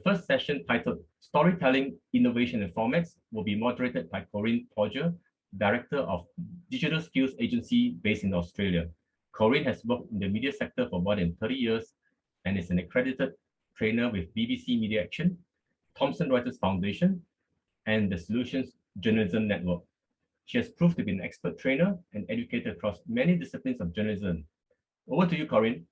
first session, titled Storytelling, Innovation and Formats, will be moderated by Corinne Podger, Director of Digital Skills Agency based in Australia. Corinne has worked in the media sector for more than 30 years and is an accredited trainer with BBC Media Action, Thomson Reuters Foundation, and the Solutions Journalism Network. She has proved to be an expert trainer and educator across many disciplines of journalism. Over to you, Corinne.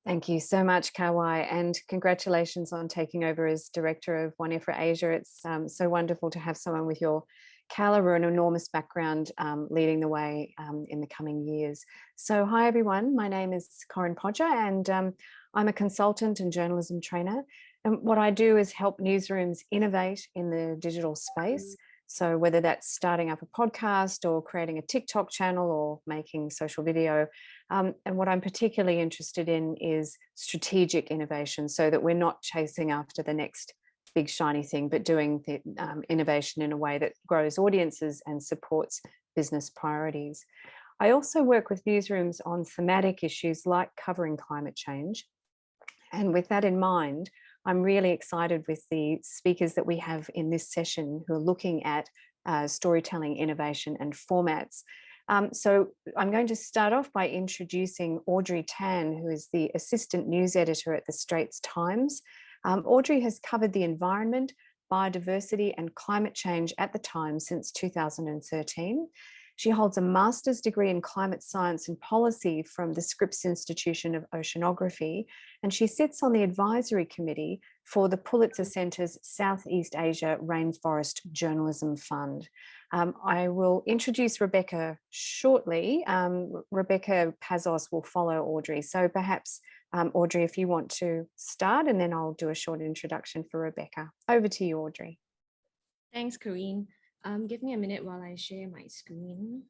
Thank you so much, Kawai, and congratulations on taking over as Director of WAN-IFRA Asia. It's so wonderful to have someone with your caliber and enormous background leading the way in the coming years. So hi, everyone. My name is Corinne Podger, and I'm a consultant and journalism trainer. And what I do is help newsrooms innovate in the digital space. So whether that's starting up a podcast or creating a TikTok channel or making social video. And what I'm particularly interested in is strategic innovation, so that we're not chasing after the next big shiny thing, but doing the innovation in a way that grows audiences and supports business priorities. I also work with newsrooms on thematic issues like covering climate change. And with that in mind, I'm really excited with the speakers that we have in this session who are looking at storytelling, innovation and formats. So I'm going to start off by introducing Audrey Tan, who is the Assistant News Editor at the Straits Times. Audrey has covered the environment, biodiversity and climate change at the Times since 2013. She holds a master's degree in climate science and policy from the Scripps Institution of Oceanography, and she sits on the advisory committee for the Pulitzer Center's Southeast Asia Rainforest Journalism Fund. I will introduce Rebecca shortly. Rebecca Pazos will follow Audrey. So perhaps, Audrey, if you want to start, and then I'll do a short introduction for Rebecca. Over to you, Audrey. Thanks, Corinne. Give me a minute while I share my screen.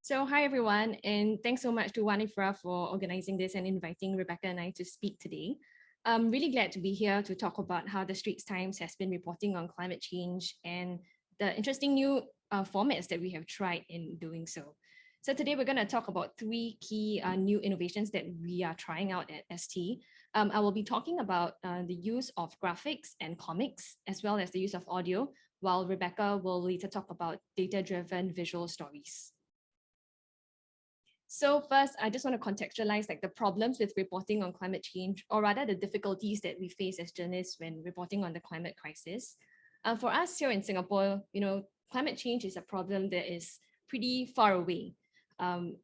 So hi, everyone, and thanks so much to WAN-IFRA for organizing this and inviting Rebecca and I to speak today. I'm really glad to be here to talk about how the Straits Times has been reporting on climate change and the interesting new formats that we have tried in doing so. So today we're going to talk about three key new innovations that we are trying out at ST. I will be talking about the use of graphics and comics, as well as the use of audio, while Rebecca will later talk about data-driven visual stories. So first, I just want to contextualize the problems with reporting on climate change, or rather the difficulties that we face as journalists when reporting on the climate crisis. For us here in Singapore, climate change is a problem that is pretty far away.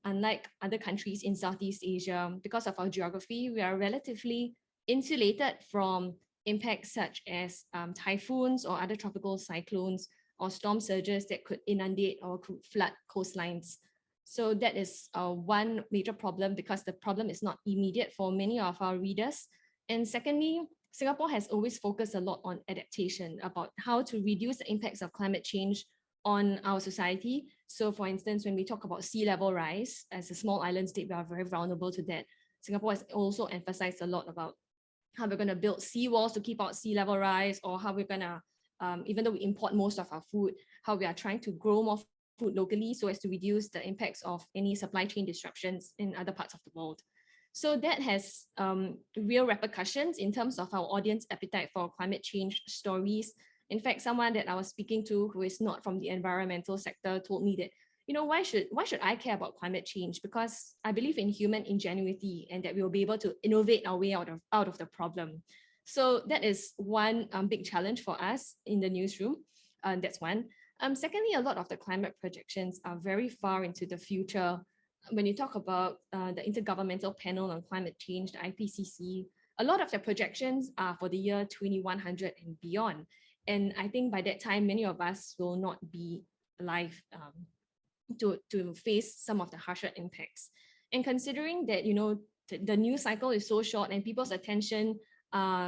Unlike other countries in Southeast Asia, because of our geography, we are relatively insulated from impacts such as typhoons or other tropical cyclones or storm surges that could inundate or could flood coastlines. So that is one major problem, because the problem is not immediate for many of our readers. And secondly, Singapore has always focused a lot on adaptation, about how to reduce the impacts of climate change on our society. So for instance, when we talk about sea level rise, as a small island state, we are very vulnerable to that. Singapore has also emphasized a lot about how we're going to build seawalls to keep out sea level rise, or how we're going to, even though we import most of our food, how we are trying to grow more food locally so as to reduce the impacts of any supply chain disruptions in other parts of the world. So that has real repercussions in terms of our audience appetite for climate change stories. In fact, someone that I was speaking to who is not from the environmental sector told me that, why should I care about climate change? Because I believe in human ingenuity and that we will be able to innovate our way out of the problem. So that is one big challenge for us in the newsroom. That's one. Secondly, a lot of the climate projections are very far into the future. When you talk about the Intergovernmental Panel on Climate Change, the IPCC, a lot of the projections are for the year 2100 and beyond. And I think by that time, many of us will not be alive to face some of the harsher impacts. And considering that, the news cycle is so short and people's attention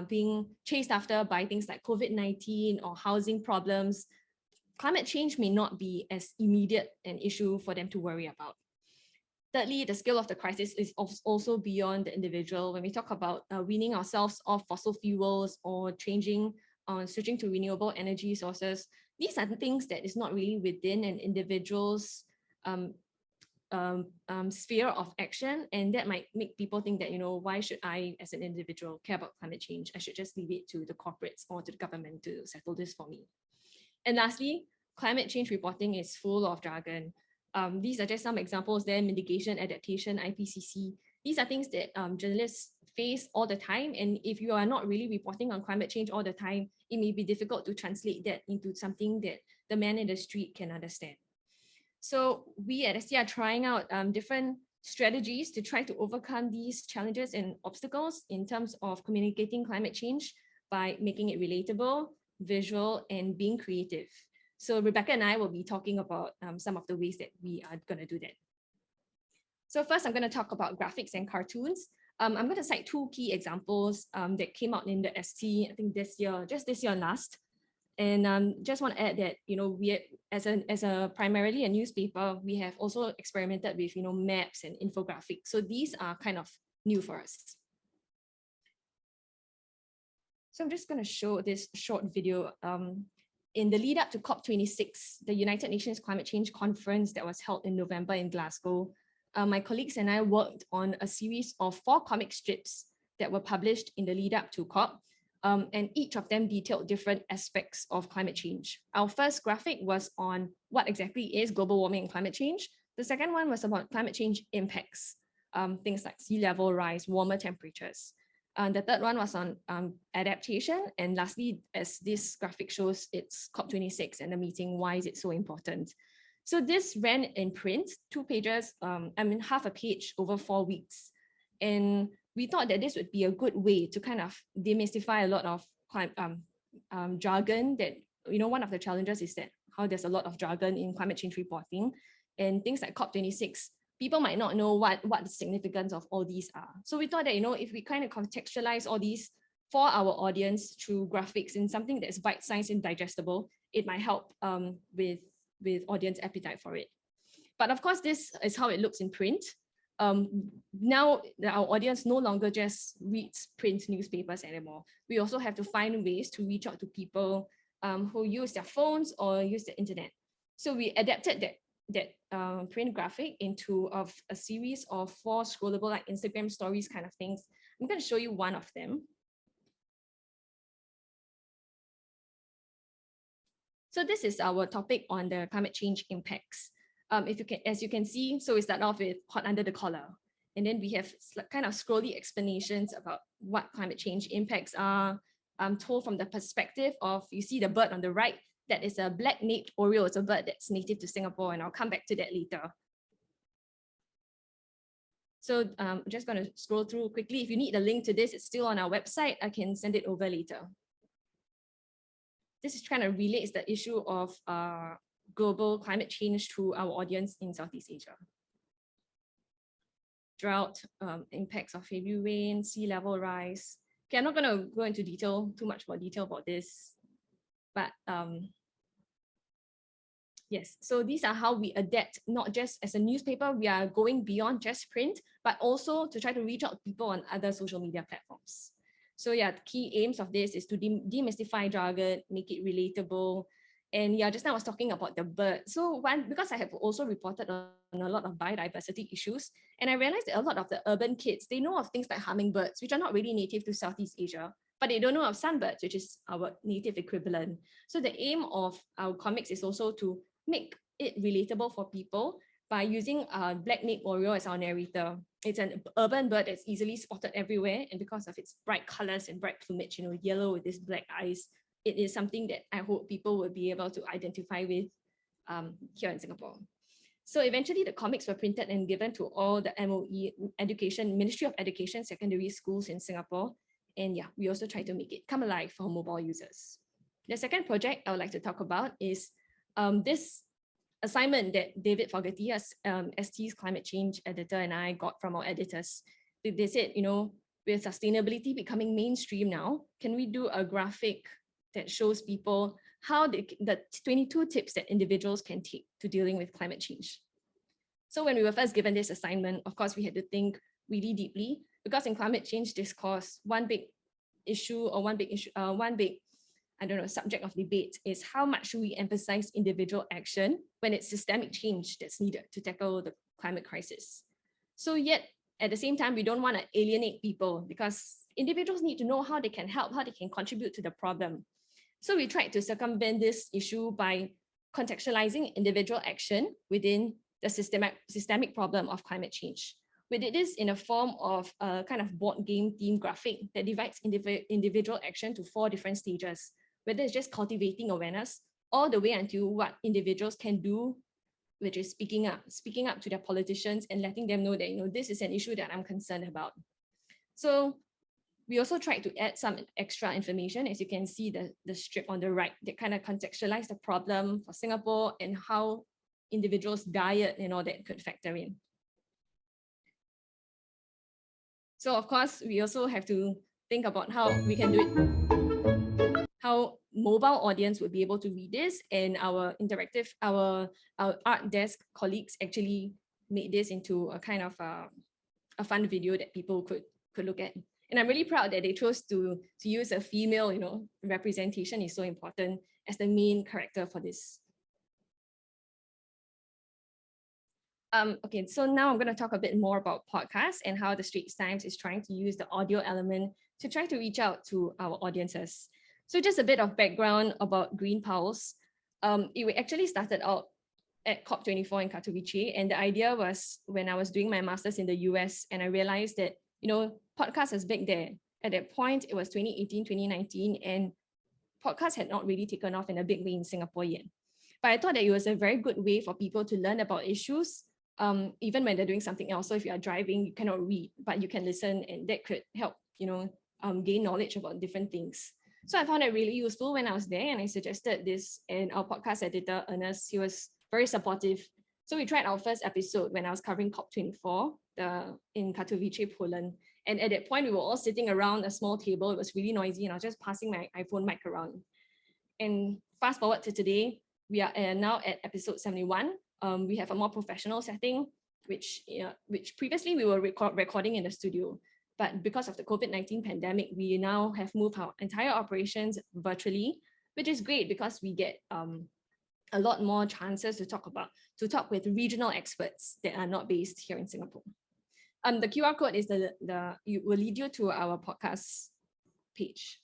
being chased after by things like COVID-19 or housing problems, climate change may not be as immediate an issue for them to worry about. Thirdly, the scale of the crisis is also beyond the individual. When we talk about weaning ourselves off fossil fuels or switching to renewable energy sources, these are the things that is not really within an individual's sphere of action, and that might make people think that, why should I as an individual care about climate change? I should just leave it to the corporates or to the government to settle this for me. And lastly, climate change reporting is full of jargon. These are just some examples there: mitigation, adaptation, IPCC. These are things that journalists face all the time. And if you are not really reporting on climate change all the time, it may be difficult to translate that into something that the man in the street can understand. So we at Aesha are trying out different strategies to try to overcome these challenges and obstacles in terms of communicating climate change by making it relatable, visual, and being creative. So Rebecca and I will be talking about some of the ways that we are going to do that. So first, I'm going to talk about graphics and cartoons. I'm going to cite two key examples that came out in the ST, I think this year, just this year and last. And just want to add that, we as a primarily a newspaper, we have also experimented with, maps and infographics. So these are kind of new for us. So I'm just going to show this short video. In the lead up to COP26, the United Nations Climate Change Conference that was held in November in Glasgow, my colleagues and I worked on a series of 4 comic strips that were published in the lead up to COP. And each of them detailed different aspects of climate change. Our first graphic was on what exactly is global warming and climate change. The second one was about climate change impacts, things like sea level rise, warmer temperatures. The third one was on adaptation. And lastly, as this graphic shows, it's COP26 and the meeting, why is it so important? So this ran in print, 2 pages, half a page over 4 weeks. And we thought that this would be a good way to kind of demystify a lot of jargon that, one of the challenges is that how there's a lot of jargon in climate change reporting, and things like COP26, people might not know what the significance of all these are. So we thought that, if we kind of contextualize all these for our audience through graphics in something that's bite-sized and digestible, it might help with audience appetite for it. But of course, this is how it looks in print. Now our audience no longer just reads print newspapers anymore. We also have to find ways to reach out to people who use their phones or use the internet. So we adapted that print graphic into a series of 4 scrollable, like Instagram stories kind of things. I'm going to show you one of them. So this is our topic on the climate change impacts. As you can see, so we start off with hot under the collar. And then we have kind of scrolly explanations about what climate change impacts are, told from the perspective of, you see the bird on the right, that is a black-naped oriole. It's a bird that's native to Singapore, and I'll come back to that later. So I'm just going to scroll through quickly. If you need the link to this, it's still on our website. I can send it over later. This is kind of relates the issue of global climate change to our audience in Southeast Asia. Drought, impacts of heavy rain, sea level rise. Okay, I'm not going to go into too much more detail about this, but yes, so these are how we adapt, not just as a newspaper, we are going beyond just print, but also to try to reach out to people on other social media platforms. So yeah, the key aims of this is to demystify jargon, make it relatable. And yeah, just now I was talking about the bird. So because I have also reported on a lot of biodiversity issues, and I realized that a lot of the urban kids, they know of things like hummingbirds, which are not really native to Southeast Asia, but they don't know of sunbirds, which is our native equivalent. So the aim of our comics is also to make it relatable for people by using black-naped oriole as our narrator. It's an urban bird that's easily spotted everywhere, and because of its bright colors and bright plumage, yellow with these black eyes, it is something that I hope people will be able to identify with here in Singapore. So eventually the comics were printed and given to all the MOE Ministry of Education secondary schools in Singapore. And yeah, we also try to make it come alive for mobile users. The second project I would like to talk about is this assignment that David Fogarty, as ST's climate change editor, and I got from our editors. They said, with sustainability becoming mainstream now, can we do a graphic that shows people how the 22 tips that individuals can take to dealing with climate change? So when we were first given this assignment, of course, we had to think really deeply, because in climate change discourse, one big subject of debate is how much should we emphasize individual action when it's systemic change that's needed to tackle the climate crisis. So yet, at the same time, we don't want to alienate people because individuals need to know how they can help, how they can contribute to the problem. So we tried to circumvent this issue by contextualizing individual action within the systemic problem of climate change. We did this in a form of a kind of board game theme graphic that divides individual action to 4 different stages, whether it's just cultivating awareness all the way until what individuals can do, which is speaking up to their politicians and letting them know that, you know, this is an issue that I'm concerned about. So we also tried to add some extra information, as you can see the strip on the right, that kind of contextualize the problem for Singapore and how individuals' diet and all that could factor in. So of course, we also have to think about how we can do it, how mobile audience would be able to read this, and our art desk colleagues actually made this into a kind of a fun video that people could look at. And I'm really proud that they chose to use a female, you know, representation is so important as the main character for this. Okay, so now I'm going to talk a bit more about podcasts and how the Straits Times is trying to use the audio element to try to reach out to our audiences. So just a bit of background about Green Pulse. It actually started out at COP24 in Katowice, and the idea was when I was doing my master's in the US, and I realized that, you know, podcast is big there. At that point, it was 2018, 2019, and podcasts had not really taken off in a big way in Singapore yet. But I thought that it was a very good way for people to learn about issues, even when they're doing something else. So if you are driving, you cannot read, but you can listen, and that could help, you know, gain knowledge about different things. So I found it really useful when I was there, and I suggested this, and our podcast editor, Ernest, he was very supportive. So we tried our first episode when I was covering COP24 in Katowice, Poland. And at that point, we were all sitting around a small table. It was really noisy, and I was just passing my iPhone mic around. And fast forward to today, we are now at episode 71. We have a more professional setting, which previously we were recording in the studio. But because of the COVID-19 pandemic, we now have moved our entire operations virtually, which is great because we get a lot more chances to talk with regional experts that are not based here in Singapore. The QR code is it will lead you to our podcast page.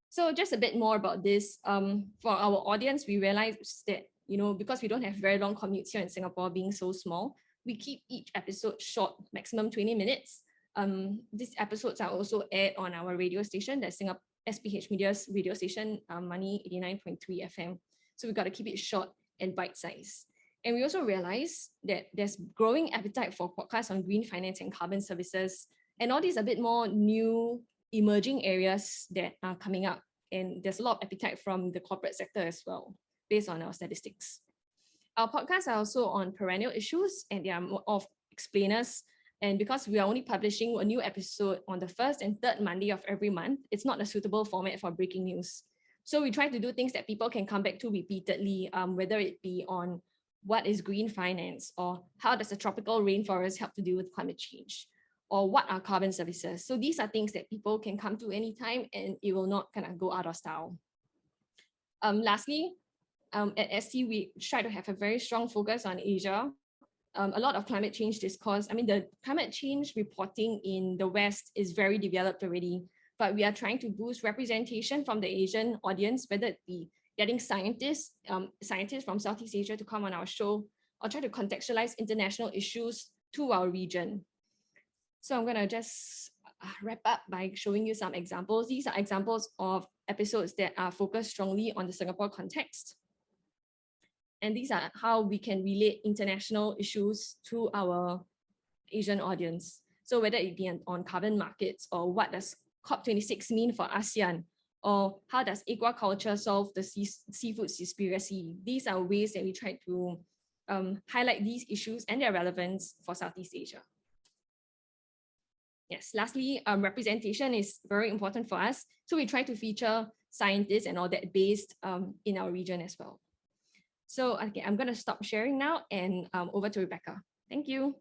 So just a bit more about this. For our audience, we realized that, you know, because we don't have very long commutes here in Singapore, being so small, we keep each episode short, maximum 20 minutes. These episodes are also aired on our radio station, that's Singapore SPH Media's radio station, Money 89.3 FM. So we've got to keep it short and bite-sized. And we also realize that there's growing appetite for podcasts on green finance and carbon services, and all these a bit more new emerging areas that are coming up. And there's a lot of appetite from the corporate sector as well, based on our statistics. Our podcasts are also on perennial issues, and they are more of explainers. And because we are only publishing a new episode on the first and third Monday of every month, it's not a suitable format for breaking news. So we try to do things that people can come back to repeatedly, whether it be on what is green finance, or how does a tropical rainforest help to deal with climate change, or what are carbon services. So these are things that people can come to anytime, and it will not kind of go out of style. Lastly, at ST, we try to have a very strong focus on Asia. A lot of climate change discourse. I mean, the climate change reporting in the West is very developed already, but we are trying to boost representation from the Asian audience, whether it be getting scientists from Southeast Asia to come on our show, or try to contextualize international issues to our region. So I'm gonna just wrap up by showing you some examples. These are examples of episodes that are focused strongly on the Singapore context. And these are how we can relate international issues to our Asian audience. So whether it be on carbon markets, or what does COP26 mean for ASEAN, or how does aquaculture solve the seafood conspiracy? These are ways that we try to highlight these issues and their relevance for Southeast Asia. Yes, lastly, representation is very important for us. So we try to feature scientists and all that based in our region as well. So okay, I'm going to stop sharing now, and over to Rebecca. Thank you.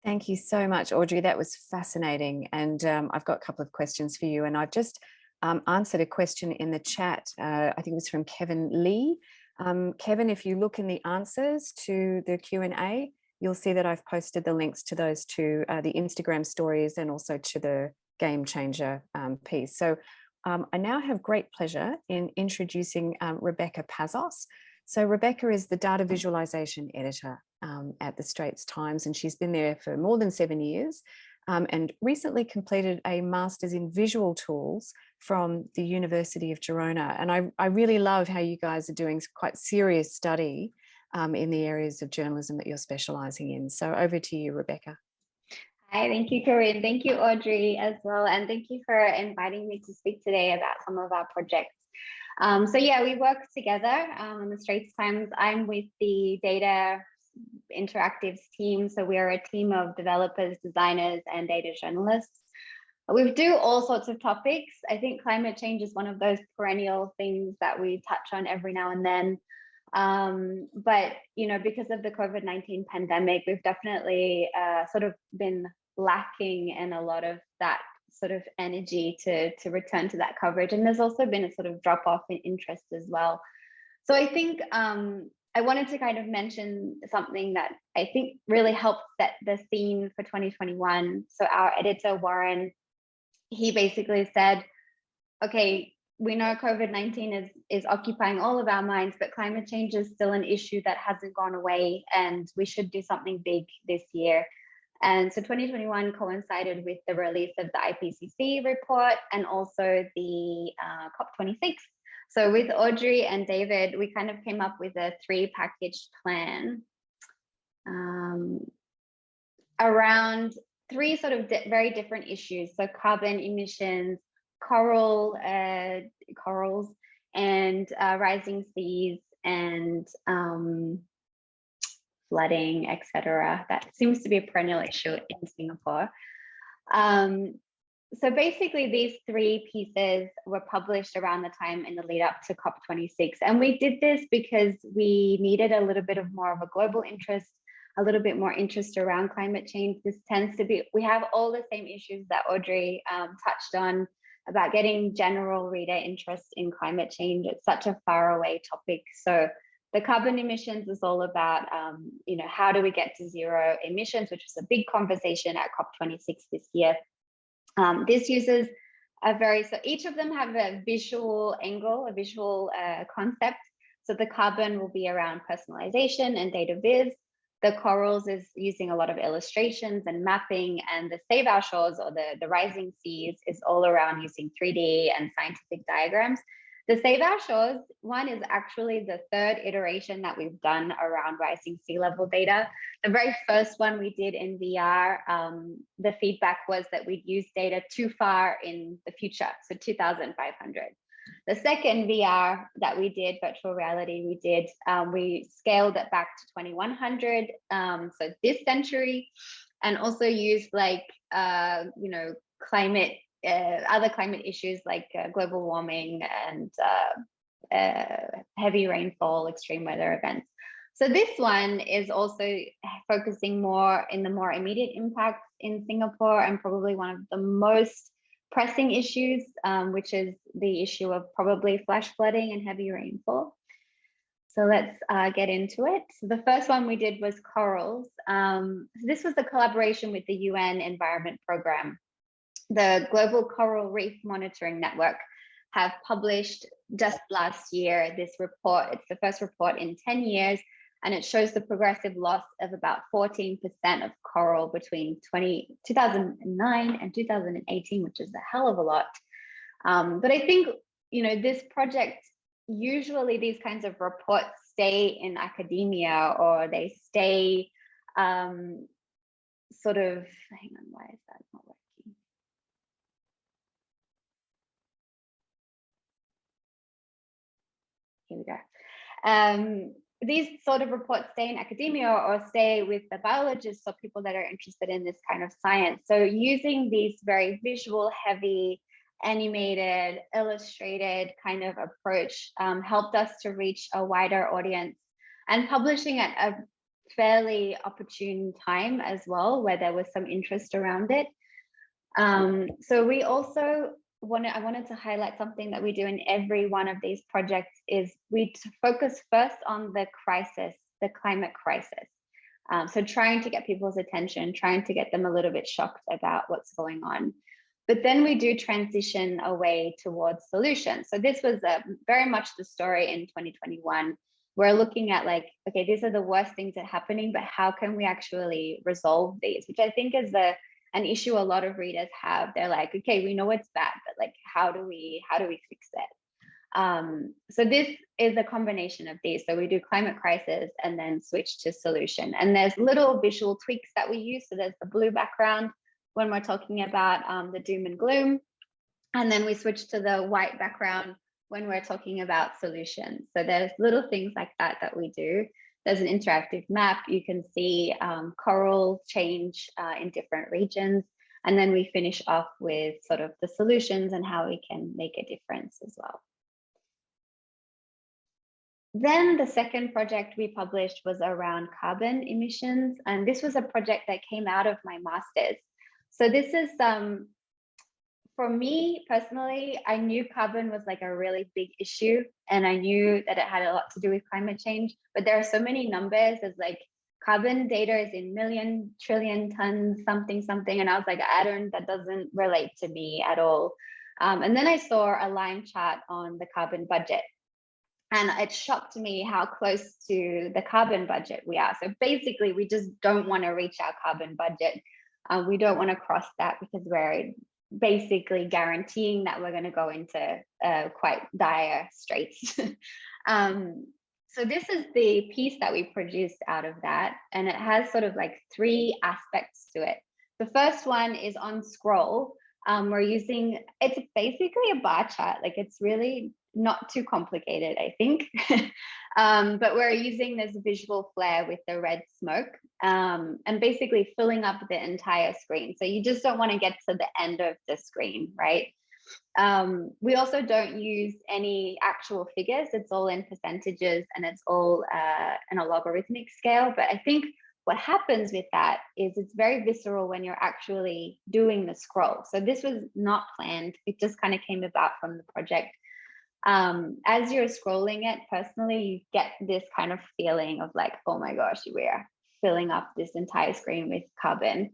Thank you so much, Audrey. That was fascinating. And I've got a couple of questions for you. And I've just answered a question in the chat. I think it was from Kevin Lee. Kevin, if you look in the answers to the Q&A, you'll see that I've posted the links to those to the Instagram stories and also to the Game Changer piece. So I now have great pleasure in introducing Rebecca Pazos. So Rebecca is the data visualization editor at the Straits Times, and she's been there for more than 7 years and recently completed a master's in visual tools from the University of Girona. And I really love how you guys are doing quite serious study in the areas of journalism that you're specializing in. So over to you, Rebecca. Hi, thank you, Corinne. Thank you, Audrey, as well. And thank you for inviting me to speak today about some of our projects. So yeah, we work together in the Straits Times. I'm with the data interactives team. So we are a team of developers, designers, and data journalists. We do all sorts of topics. I think climate change is one of those perennial things that we touch on every now and then. But, you know, because of the COVID-19 pandemic, we've definitely sort of been lacking in a lot of that sort of energy to return to that coverage. And there's also been a sort of drop off in interest as well. So I think I wanted to kind of mention something that I think really helped set the scene for 2021. So our editor, Warren, he basically said, okay, we know COVID-19 is occupying all of our minds, but climate change is still an issue that hasn't gone away, and we should do something big this year. And so 2021 coincided with the release of the IPCC report and also the COP26. So with Audrey and David, we kind of came up with a 3-package plan around 3 sort of very different issues. So carbon emissions, corals, and rising seas, and flooding, etc. That seems to be a perennial issue in Singapore. So basically, these 3 pieces were published around the time in the lead up to COP26. And we did this because we needed a little bit of more of a global interest, a little bit more interest around climate change. This tends to be, we have all the same issues that Audrey touched on about getting general reader interest in climate change. It's such a faraway topic. So the carbon emissions is all about, you know, how do we get to zero emissions, which was a big conversation at COP26 this year. This uses a so each of them have a visual angle, a visual concept. So the carbon will be around personalization and data viz. The corals is using a lot of illustrations and mapping, and the Save Our Shores, or the rising seas, is all around using 3D and scientific diagrams. The Save Our Shores one is actually the 3rd iteration that we've done around rising sea level data. The very first one we did in VR, the feedback was that we'd used data too far in the future, so 2,500. The second VR that we did, virtual reality, we scaled it back to 2100, so this century, and also used like, you know, climate, other climate issues like global warming and heavy rainfall, extreme weather events. So this one is also focusing more in the more immediate impacts in Singapore, and probably one of the most pressing issues, which is the issue of probably flash flooding and heavy rainfall. So let's get into it. So the first one we did was corals. So this was a collaboration with the UN Environment Programme. The Global Coral Reef Monitoring Network have published just last year this report. It's the first report in 10 years, and it shows the progressive loss of about 14% of coral between 2009 and 2018, which is a hell of a lot. But I think, you know, this project, usually these kinds of reports stay in academia, or they stay sort of, hang on, why is that not working? Here we go. These sort of reports stay in academia or stay with the biologists or people that are interested in this kind of science. So using these very visual, heavy, animated, illustrated kind of approach helped us to reach a wider audience, and publishing at a fairly opportune time as well, where there was some interest around it. So we also I wanted to highlight something that we do in every one of these projects is we focus first on the crisis, the climate crisis. So trying to get people's attention, trying to get them a little bit shocked about what's going on. But then we do transition away towards solutions. So this was very much the story in 2021. We're looking at like, okay, these are the worst things that are happening, but how can we actually resolve these? Which I think is an issue a lot of readers have. They're like, okay, we know it's bad, but like, how do we fix it? So this is a combination of these. So we do climate crisis and then switch to solution. And there's little visual tweaks that we use. So there's the blue background when we're talking about the doom and gloom. And then we switch to the white background when we're talking about solutions. So there's little things like that that we do. There's an interactive map. You can see coral change in different regions. And then we finish off with sort of the solutions and how we can make a difference as well. Then the second project we published was around carbon emissions. And this was a project that came out of my master's. So this is, for me personally, I knew carbon was like a really big issue, and I knew that it had a lot to do with climate change, but there are so many numbers. There's like carbon data is in million, trillion tons, something. And I was like, that doesn't relate to me at all. And then I saw a line chart on the carbon budget. And it shocked me how close to the carbon budget we are. So basically, we just don't want to reach our carbon budget. We don't want to cross that because we're basically guaranteeing that we're going to go into quite dire straits. So this is the piece that we produced out of that. And it has sort of like 3 aspects to it. The first one is on scroll. We're using, it's basically a bar chart. Like it's really not too complicated, I think. But we're using this visual flare with the red smoke and basically filling up the entire screen. So you just don't want to get to the end of the screen, right? We also don't use any actual figures. It's all in percentages and it's all in a logarithmic scale. But I think what happens with that is it's very visceral when you're actually doing the scroll. So this was not planned. It just kind of came about from the project. As you're scrolling it, personally, you get this kind of feeling of like, oh my gosh, we're filling up this entire screen with carbon.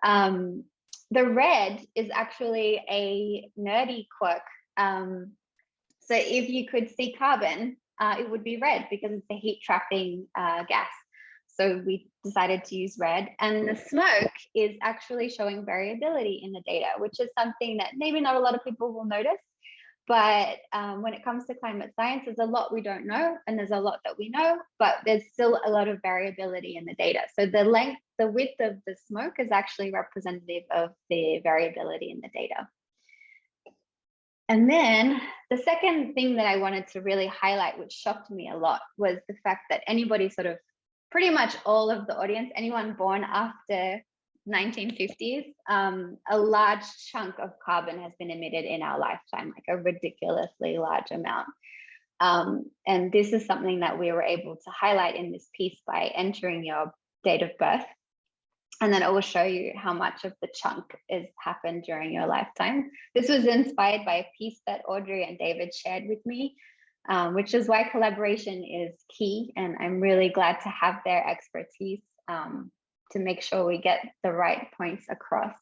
The red is actually a nerdy quirk. So if you could see carbon, it would be red because it's a heat trapping gas. So we decided to use red, and the smoke is actually showing variability in the data, which is something that maybe not a lot of people will notice. But when it comes to climate science, there's a lot we don't know, and there's a lot that we know, but there's still a lot of variability in the data. So the width of the smoke is actually representative of the variability in the data. And then the second thing that I wanted to really highlight, which shocked me a lot, was the fact that anybody sort of, pretty much all of the audience, anyone born after 1950s, a large chunk of carbon has been emitted in our lifetime, like a ridiculously large amount. And this is something that we were able to highlight in this piece by entering your date of birth. And then it will show you how much of the chunk is happened during your lifetime. This was inspired by a piece that Audrey and David shared with me, which is why collaboration is key. And I'm really glad to have their expertise to make sure we get the right points across.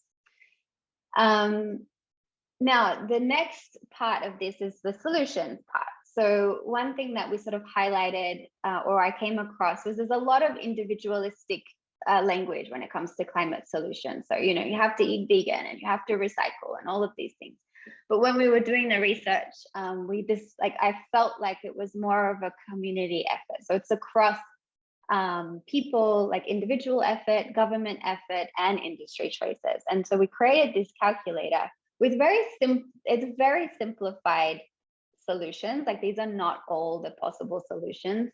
Now, the next part of this is the solutions part. So one thing that we sort of highlighted or I came across was there's a lot of individualistic language when it comes to climate solutions. So, you know, you have to eat vegan and you have to recycle and all of these things. But when we were doing the research, I felt like it was more of a community effort. So it's across people, like individual effort, government effort, and industry choices. And so we created this calculator with it's very simplified solutions. Like these are not all the possible solutions,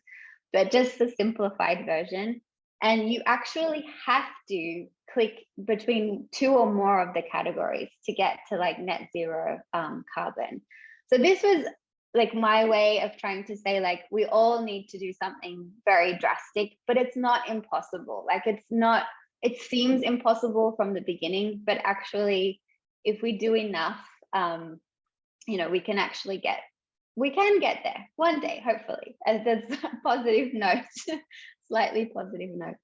but just the simplified version. And you actually have to click between 2 or more of the categories to get to like net zero carbon. So this was like my way of trying to say, like, we all need to do something very drastic, but it's not impossible. Like it seems impossible from the beginning, but actually if we do enough, we can actually get there one day, hopefully, as that's a positive note, slightly positive note.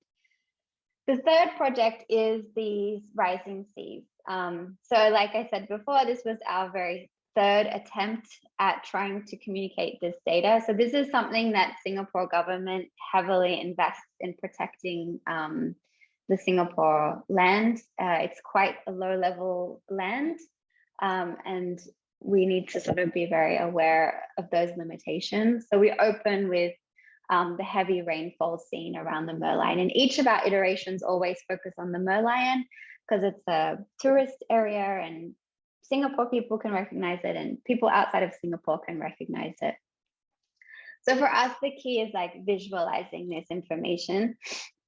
The third project is the Rising Seas. So like I said before, this was our very third attempt at trying to communicate this data. So this is something that Singapore government heavily invests in protecting the Singapore land. It's quite a low-level land, and we need to sort of be very aware of those limitations. So we open with the heavy rainfall seen around the Merlion, and each of our iterations always focus on the Merlion because it's a tourist area and Singapore people can recognize it and people outside of Singapore can recognize it. So for us, the key is like visualizing this information.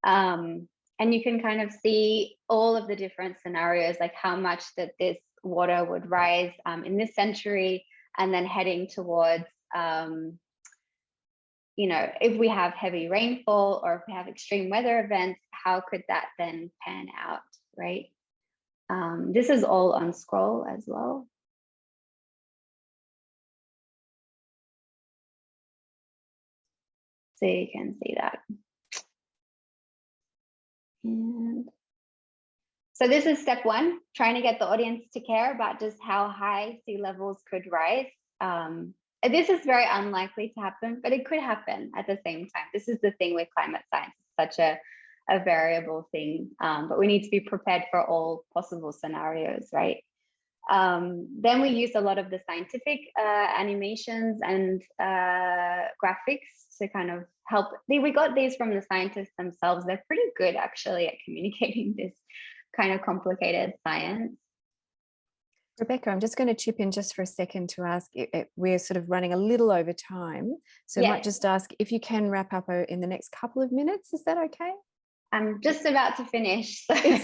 And you can kind of see all of the different scenarios, like how much that this water would rise in this century, and then heading towards, if we have heavy rainfall or if we have extreme weather events, how could that then pan out, right? This is all on scroll as well. So you can see that. And so this is step one, trying to get the audience to care about just how high sea levels could rise. This is very unlikely to happen, but it could happen at the same time. This is the thing with climate science, it's such a variable thing, but we need to be prepared for all possible scenarios, right? Then we use a lot of the scientific animations and graphics to kind of help. We got these from the scientists themselves. They're pretty good actually at communicating this kind of complicated science. Rebecca, I'm just going to chip in just for a second to ask, we're sort of running a little over time. So I might just ask if you can wrap up in the next couple of minutes. Is that okay? I'm just about to finish. So. It's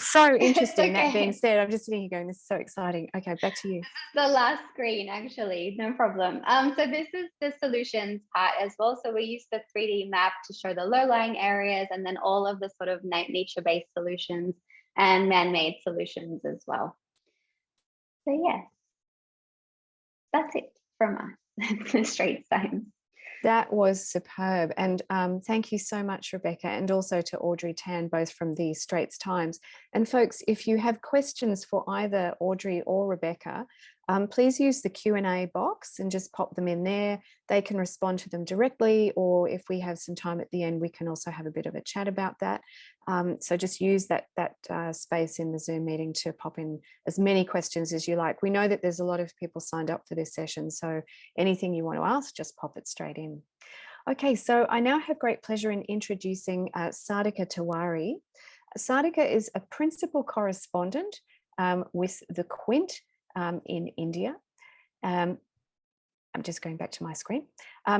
so interesting. Okay. That being said, I'm just sitting here going, this is so exciting. Okay, back to you. This is the last screen, actually, no problem. So this is the solutions part as well. So we use the 3D map to show the low-lying areas and then all of the sort of nature-based solutions and man-made solutions as well. So yes, that's it from us, the Straits Times. That was superb. And thank you so much, Rebecca, and also to Audrey Tan, both from the Straits Times. And folks, if you have questions for either Audrey or Rebecca, please use the Q&A box and just pop them in there. They can respond to them directly, or if we have some time at the end, we can also have a bit of a chat about that. So just use that space in the Zoom meeting to pop in as many questions as you like. We know that there's a lot of people signed up for this session, so anything you want to ask, just pop it straight in. Okay, so I now have great pleasure in introducing Sadhika Tiwari. Sadhika is a principal correspondent with the Quint in India. I'm just going back to my screen.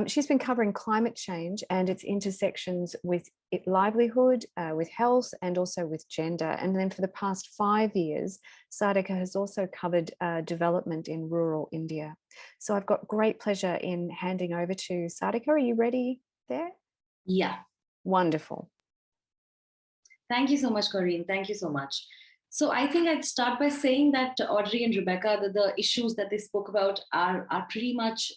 She's been covering climate change and its intersections with livelihood, with health, and also with gender. And then for the past 5 years, Sadhika has also covered development in rural India. So I've got great pleasure in handing over to Sadhika. Are you ready there? Yeah. Wonderful. Thank you so much, Corinne. Thank you so much. So I think I'd start by saying that Audrey and Rebecca, the issues that they spoke about are pretty much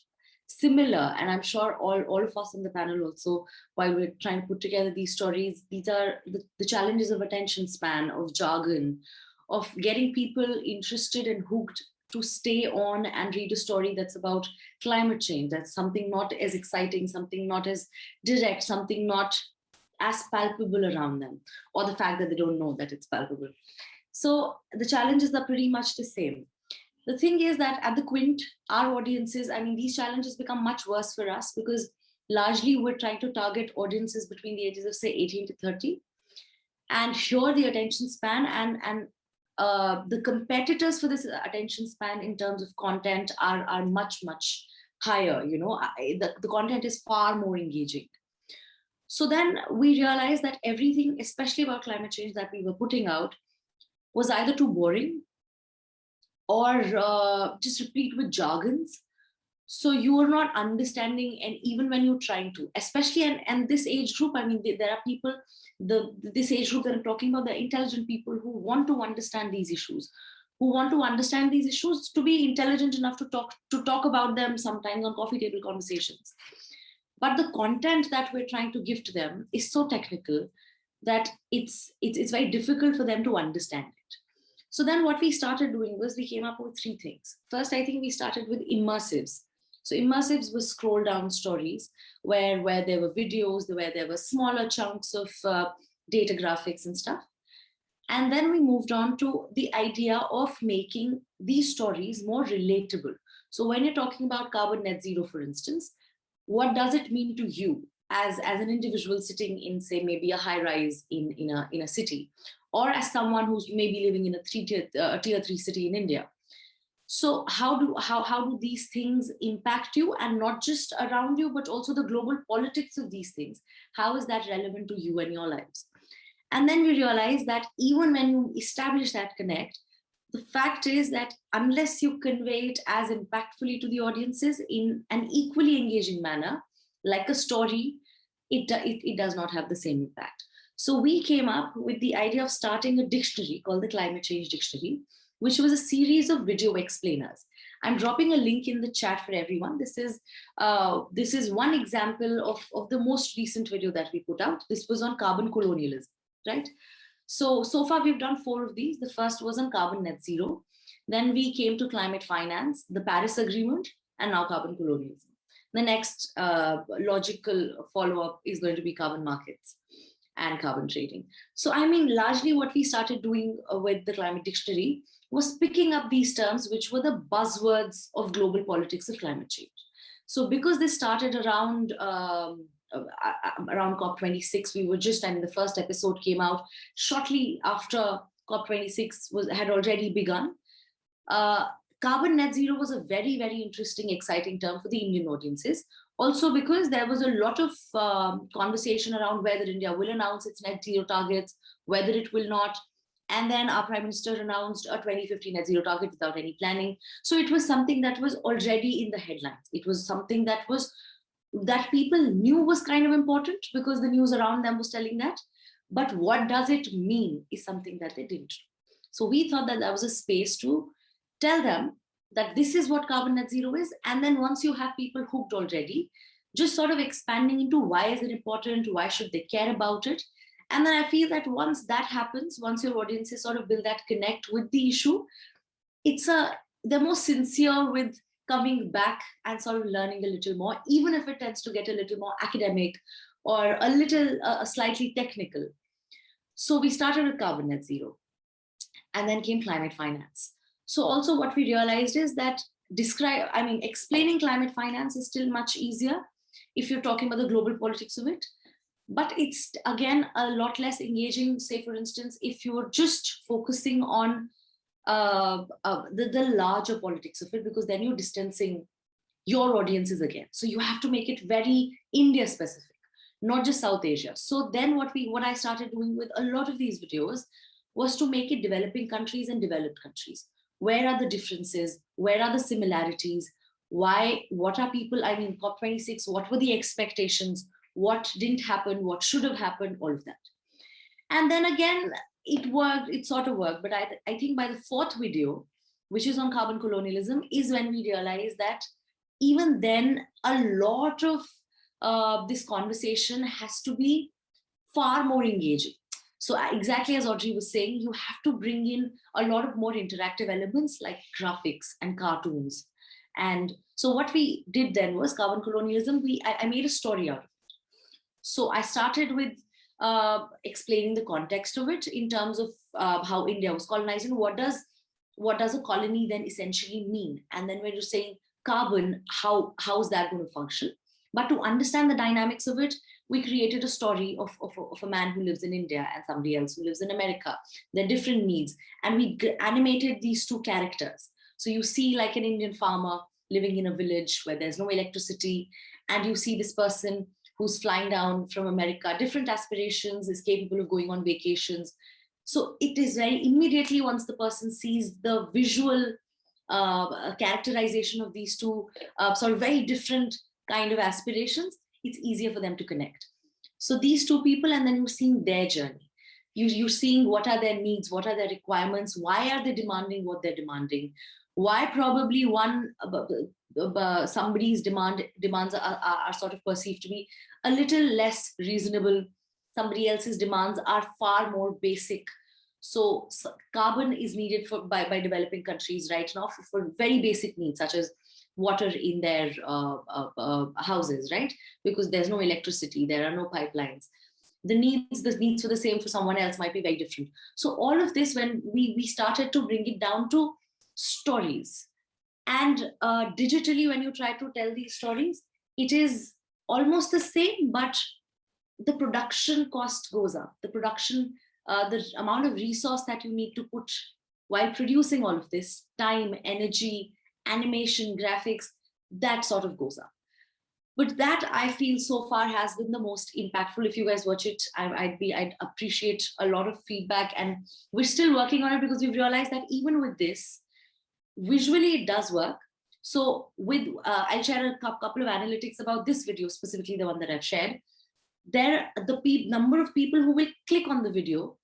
similar. And I'm sure all of us on the panel also, while we're trying to put together these stories, these are the challenges of attention span, of jargon, of getting people interested and hooked to stay on and read a story that's about climate change. That's something not as exciting, something not as direct, something not as palpable around them, or the fact that they don't know that it's palpable. So the challenges are pretty much the same. The thing is that at the Quint, our audiences, these challenges become much worse for us because largely we're trying to target audiences between the ages of say 18 to 30. And here the attention span and the competitors for this attention span in terms of content are much, much higher. The content is far more engaging. So then we realized that everything, especially about climate change that we were putting out, was either too boring or just replete with jargons. So you are not understanding, and even when you're trying to, especially and this age group, there are people, this age group that I'm talking about, they're intelligent people who want to understand these issues, who want to understand these issues, to be intelligent enough to talk about them sometimes on coffee table conversations. But the content that we're trying to give to them is so technical that it's very difficult for them to understand it. So then what we started doing was we came up with three things. First, I think we started with immersives. So immersives were scroll down stories where there were videos, where there were smaller chunks of data graphics and stuff. And then we moved on to the idea of making these stories more relatable. So when you're talking about carbon net zero, for instance, what does it mean to you as an individual sitting in, say, maybe a high rise in a city, or as someone who's maybe living in a tier 3 city in India? So how do these things impact you, and not just around you, but also the global politics of these things? How is that relevant to you and your lives? And then we realized that even when you establish that connect, the fact is that unless you convey it as impactfully to the audiences in an equally engaging manner, like a story, it does not have the same impact. So we came up with the idea of starting a dictionary called the Climate Change Dictionary, which was a series of video explainers. I'm dropping a link in the chat for everyone. This is one example of the most recent video that we put out. This was on carbon colonialism, right? So far we've done 4 of these. The first was on carbon net zero. Then we came to climate finance, the Paris Agreement, and now carbon colonialism. The next logical follow-up is going to be carbon markets and carbon trading. So I mean, largely what we started doing with the Climate Dictionary was picking up these terms, which were the buzzwords of global politics of climate change. So because this started around COP26, we were just, and the first episode came out shortly after COP26 had already begun. Carbon net zero was a very, very interesting, exciting term for the Indian audiences. Also because there was a lot of conversation around whether India will announce its net zero targets, whether it will not. And then our Prime Minister announced a 2050 net zero target without any planning. So it was something that was already in the headlines. It was something that people knew was kind of important because the news around them was telling that. But what does it mean is something that they didn't. So we thought that was a space to tell them that this is what carbon net zero is. And then once you have people hooked already, just sort of expanding into why is it important, why should they care about it. And then I feel that once that happens, once your audiences sort of build that connect with the issue, they're more sincere with coming back and sort of learning a little more, even if it tends to get a little more academic or a slightly technical. So we started with carbon net zero, and then came climate finance. So also what we realized is that explaining climate finance is still much easier if you're talking about the global politics of it. But it's, again, a lot less engaging, say, for instance, if you're just focusing on the larger politics of it, because then you're distancing your audiences again. So you have to make it very India specific, not just South Asia. So then what I started doing with a lot of these videos was to make it developing countries and developed countries. Where are the differences? Where are the similarities? What are people, COP26, what were the expectations? What didn't happen? What should have happened? All of that. And then again, it worked, it sort of worked. But I think by the 4th video, which is on carbon colonialism, is when we realized that even then, a lot of this conversation has to be far more engaging. So exactly as Audrey was saying, you have to bring in a lot of more interactive elements like graphics and cartoons. And so what we did then was carbon colonialism, I made a story out of it. So I started with explaining the context of it in terms of how India was colonized and what does a colony then essentially mean? And then when you're saying carbon, how is that going to function? But to understand the dynamics of it, we created a story of a man who lives in India and somebody else who lives in America. They're different needs. And we animated these 2 characters. So you see like an Indian farmer living in a village where there's no electricity, and you see this person who's flying down from America, different aspirations, is capable of going on vacations. So it is very immediately, once the person sees the visual characterization of these 2 sort of very different kind of aspirations, it's easier for them to connect. So these 2 people, and then you've seen their journey. You're seeing what are their needs, what are their requirements, why are they demanding what they're demanding, why probably somebody's demands are sort of perceived to be a little less reasonable. Somebody else's demands are far more basic. So carbon is needed by developing countries right now for very basic needs, such as water in their houses, right? Because there's no electricity, there are no pipelines. The needs for the same for someone else might be very different. So all of this, when we started to bring it down to stories, and digitally, when you try to tell these stories, it is almost the same, but the production cost goes up. The amount of resource that you need to put while producing all of this, time, energy, animation, graphics, that sort of goes up. But that, I feel, so far has been the most impactful. If you guys watch it, I'd appreciate a lot of feedback. And we're still working on it because we've realized that even with this, visually it does work. So I'll share a couple of analytics about this video, specifically the one that I've shared. The number of people who will click on the video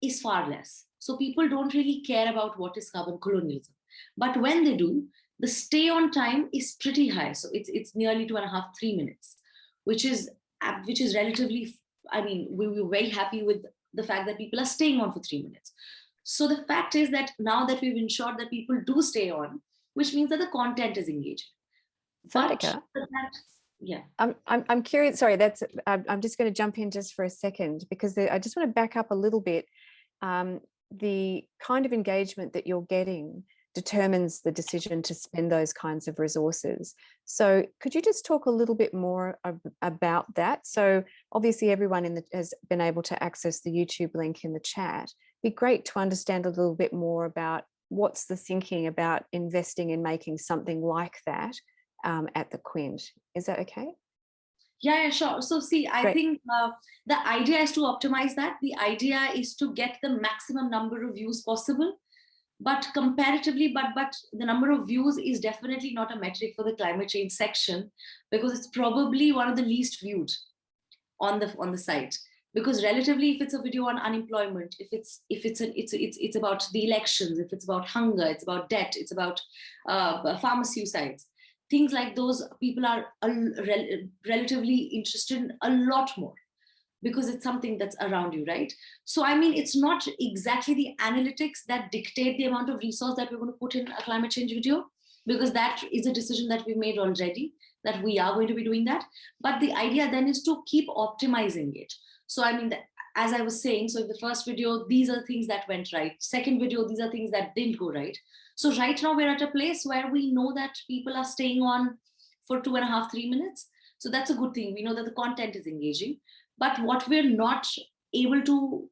is far less. So people don't really care about what is carbon colonialism. But when they do, the stay on time is pretty high. So it's nearly 2.5, 3 minutes, which is relatively, I mean, we were very happy with the fact that people are staying on for 3 minutes. So the fact is that now that we've ensured that people do stay on, which means that the content is engaging. Sadhika, yeah. I'm curious, sorry, I'm just going to jump in just for a second, because I just want to back up a little bit. The kind of engagement that you're getting determines the decision to spend those kinds of resources. So could you just talk a little bit more about that? So obviously everyone has been able to access the YouTube link in the chat. It'd be great to understand a little bit more about what's the thinking about investing in making something like that at the Quint. Is that okay? Yeah, sure. So see, I think the idea is to optimize that. The idea is to get the maximum number of views possible. But comparatively, but the number of views is definitely not a metric for the climate change section, because it's probably one of the least viewed on the site. Because relatively, if it's a video on unemployment, if it's about the elections, if it's about hunger, it's about debt, it's about farmer suicides, things like those, people are relatively interested in a lot more, because it's something that's around you, right? So, I mean, it's not exactly the analytics that dictate the amount of resource that we're going to put in a climate change video, because that is a decision that we've made already, that we are going to be doing that. But the idea then is to keep optimizing it. So, I mean, as I was saying, so in the first video, these are things that went right. Second video, these are things that didn't go right. So right now we're at a place where we know that people are staying on for 2.5, 3 minutes. So that's a good thing. We know that the content is engaging. But what we're not able to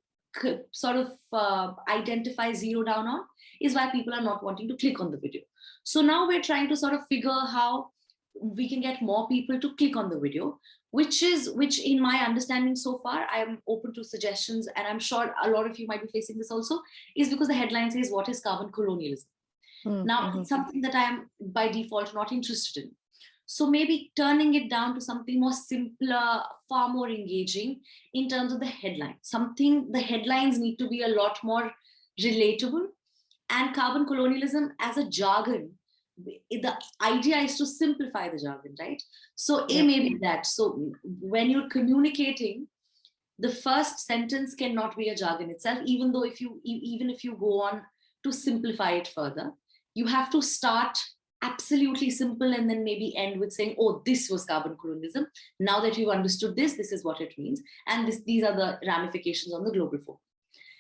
sort of identify, zero down on, is why people are not wanting to click on the video. So now we're trying to sort of figure how we can get more people to click on the video, which in my understanding so far, I'm open to suggestions, and I'm sure a lot of you might be facing this also, is because the headline says, what is carbon colonialism? Now, it's something that I am by default not interested in. So maybe turning it down to something more simpler, far more engaging in terms of the headline. The headlines need to be a lot more relatable. And carbon colonialism as a jargon, the idea is to simplify the jargon, right? So maybe that. So when you're communicating, the first sentence cannot be a jargon itself, even though even if you go on to simplify it further, you have to start absolutely simple and then maybe end with saying, oh, this was carbon colonialism. Now that you've understood this is what it means. And these are the ramifications on the global forum.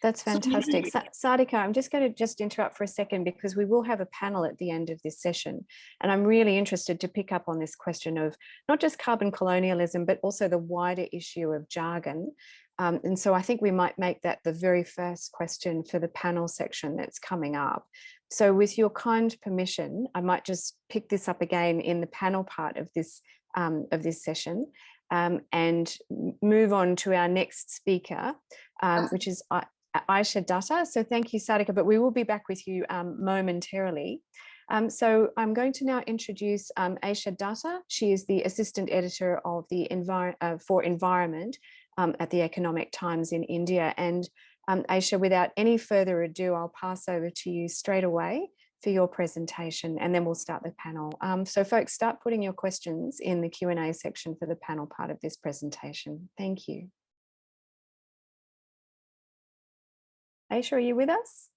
That's fantastic. Sadhika, I'm just going to interrupt for a second, because we will have a panel at the end of this session. And I'm really interested to pick up on this question of not just carbon colonialism, but also the wider issue of jargon. And so I think we might make that the very first question for the panel section that's coming up. So with your kind permission, I might just pick this up again in the panel part of this session, and move on to our next speaker, which is Aisha Dutta. So thank you, Sadhika, but we will be back with you momentarily. So I'm going to now introduce Aisha Dutta. She is the assistant editor of the for Environment at the Economic Times in India. And Aisha, without any further ado, I'll pass over to you straight away for your presentation, and then we'll start the panel. So folks, start putting your questions in the Q&A section for the panel part of this presentation. Thank you. Aisha, are you with us?